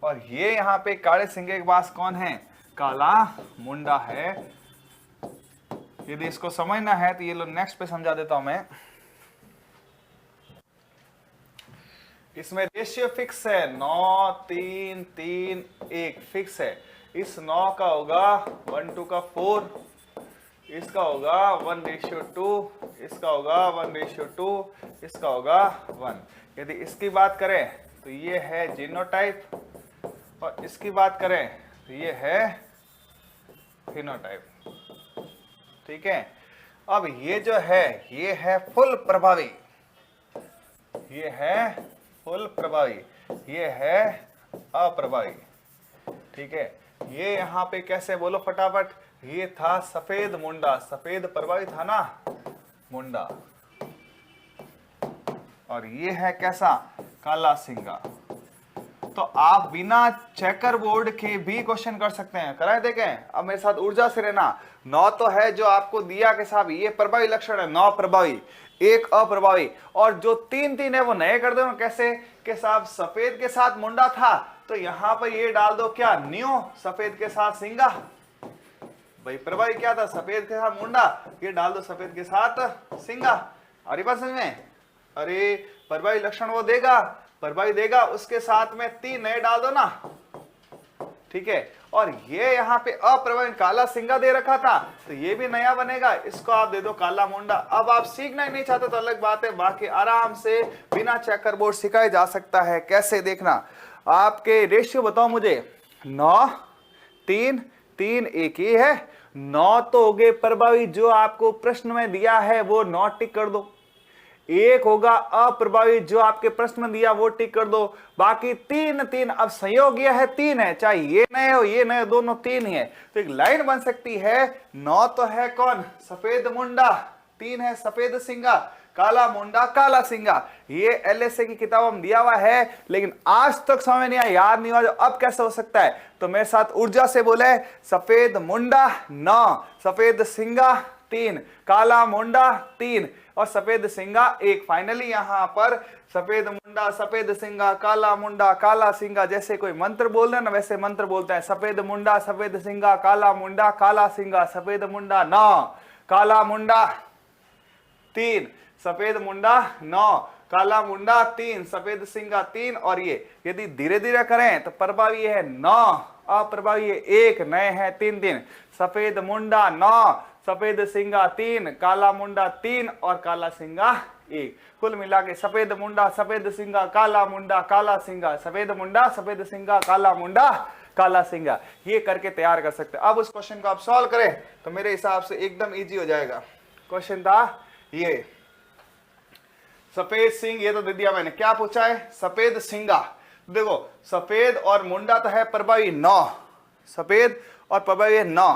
Speaker 1: और ये यहां पे काले सिंगे के पास कौन है, काला मुंडा है। यदि इसको समझना है तो ये लो नेक्स्ट पे समझा देता हूं मैं। इसमें रेशियो फिक्स है, 9 3 3 1 फिक्स है। इस 9 का होगा 1 2 का 4, इसका होगा 1:2, इसका होगा 1:2, इसका होगा 1। यदि इसकी बात करें तो ये है जीनोटाइप, और इसकी बात करें तो ये है फिनोटाइप, ठीक है। अब ये जो है ये है फुल प्रभावी, ये है फुल प्रभावी, ये है अप्रभावी, ठीक है। ये यहां पे कैसे बोलो फटाफट, ये था सफेद मुंडा, सफेद प्रभावी था ना मुंडा, और ये है कैसा, काला सिंगा। तो आप बिना चेकर बोर्ड के भी क्वेश्चन कर सकते हैं। कराए देखें, अब मेरे साथ ऊर्जा से रहना। 9 तो है जो आपको दिया के साहब, ये प्रभावी लक्षण है, 9 प्रभावी, 1 अप्रभावी, और जो 3 है वो नए कर दो। कैसे के साहब, सफेद के साथ मुंडा था तो यहां पर ये डाल दो क्या, न्यू, सफेद के साथ सिंगा। भाई प्रभावी क्या था, सफेद के साथ मुंडा, ये डाल दो सफेद के साथ सिंगा। अरे बात समझ में, अरे प्रभावी लक्षण वो देगा, प्रभावी देगा, उसके साथ में 3 नए डाल दो ना, ठीक है। और ये यहाँ पे अप्रभावी काला सिंगा दे रखा था तो ये भी नया बनेगा, इसको आप दे दो काला मुंडा। अब आप सीखना ही नहीं चाहते तो अलग बात है, बाकी आराम से बिना चेकर बोर्ड सिखाया जा सकता है। कैसे देखना, आपके रेशियो बताओ मुझे, 9 3 3 1 ही है, 9 तो हो गए प्रभावी, जो आपको प्रश्न में दिया है वो 9 टिक कर दो। 1 होगा अप्रभावी, जो आपके प्रश्न में दिया वो टिक कर दो। बाकी 3 अब संयोग यह है 3 है, चाहे ये नए हो ये नए, दोनों 3 ही है। तो एक लाइन बन सकती है, 9 तो है कौन, सफेद मुंडा, 3 है सफेद सिंगा, काला मुंडा काला सिंगा। ये एलएसए की किताब में दिया हुआ है, लेकिन आज तक समझ नहीं आया, याद नहीं हुआ, जो अब कैसे हो सकता है। तो मेरे साथ ऊर्जा से बोले, सफेद मुंडा 9, सफेद सिंगा 3, काला मुंडा 3 और सफेद सिंगा 1। फाइनली यहां पर सफेद मुंडा, सफेद सिंगा, काला मुंडा, काला सिंगा, जैसे कोई मंत्र बोल रहे हैं ना वैसे मंत्र बोलते हैं। सफेद मुंडा, सफेद सिंगा, काला मुंडा, काला सिंगा, सफेद मुंडा 9, काला मुंडा 3, सफेद मुंडा 9, काला मुंडा 3, सफेद सिंगा 3। और ये यदि धीरे धीरे करें तो प्रभावी है 9, अप्रभावी है 1, नए हैं 3 सफेद मुंडा 9, सफेद सिंगा 3, काला मुंडा 3 और काला सिंगा 1। कुल मिला के सफेद मुंडा, सफेद सिंगा, काला मुंडा, काला सिंगा, सफेद मुंडा, सफेद सिंगा, काला मुंडा, काला सिंगा। ये करके तैयार कर सकते हैं। अब उस क्वेश्चन को आप सॉल्व करें तो मेरे हिसाब से एकदम इजी हो जाएगा। क्वेश्चन था ये, सफेद सिंह, ये तो दे दिया मैंने, क्या पूछा है, सफेद सिंगा। देखो सफेद और मुंडा तो है प्रभावी 9, सफेद और प्रभावी 9,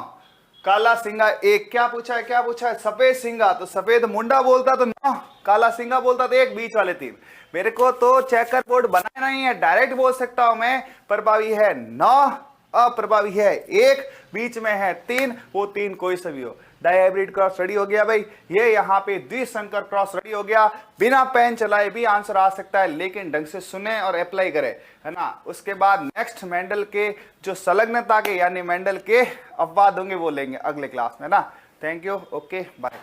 Speaker 1: काला सिंगा 1। क्या पूछा है, क्या पूछा है, सफेद सिंगा, तो सफेद मुंडा बोलता तो 9, काला सिंगा बोलता तो 1, बीच वाले 3। मेरे को तो चेकर बोर्ड बनाना नहीं है, डायरेक्ट बोल सकता हूं मैं, प्रभावी है 9, अप्रभावी है 1, बीच में है 3, वो 3 कोई सा भी हो। डायहाइब्रिड क्रॉस रेडी हो गया भाई, ये यहाँ पे द्विसंकर क्रॉस रेडी हो गया। बिना पेन चलाए भी आंसर आ सकता है, लेकिन ढंग से सुने और अप्लाई करें, है ना। उसके बाद नेक्स्ट मेंडल के जो संलग्नता के यानी मेंडल के अपवाद होंगे वो लेंगे अगले क्लास में ना। Thank you, okay bye.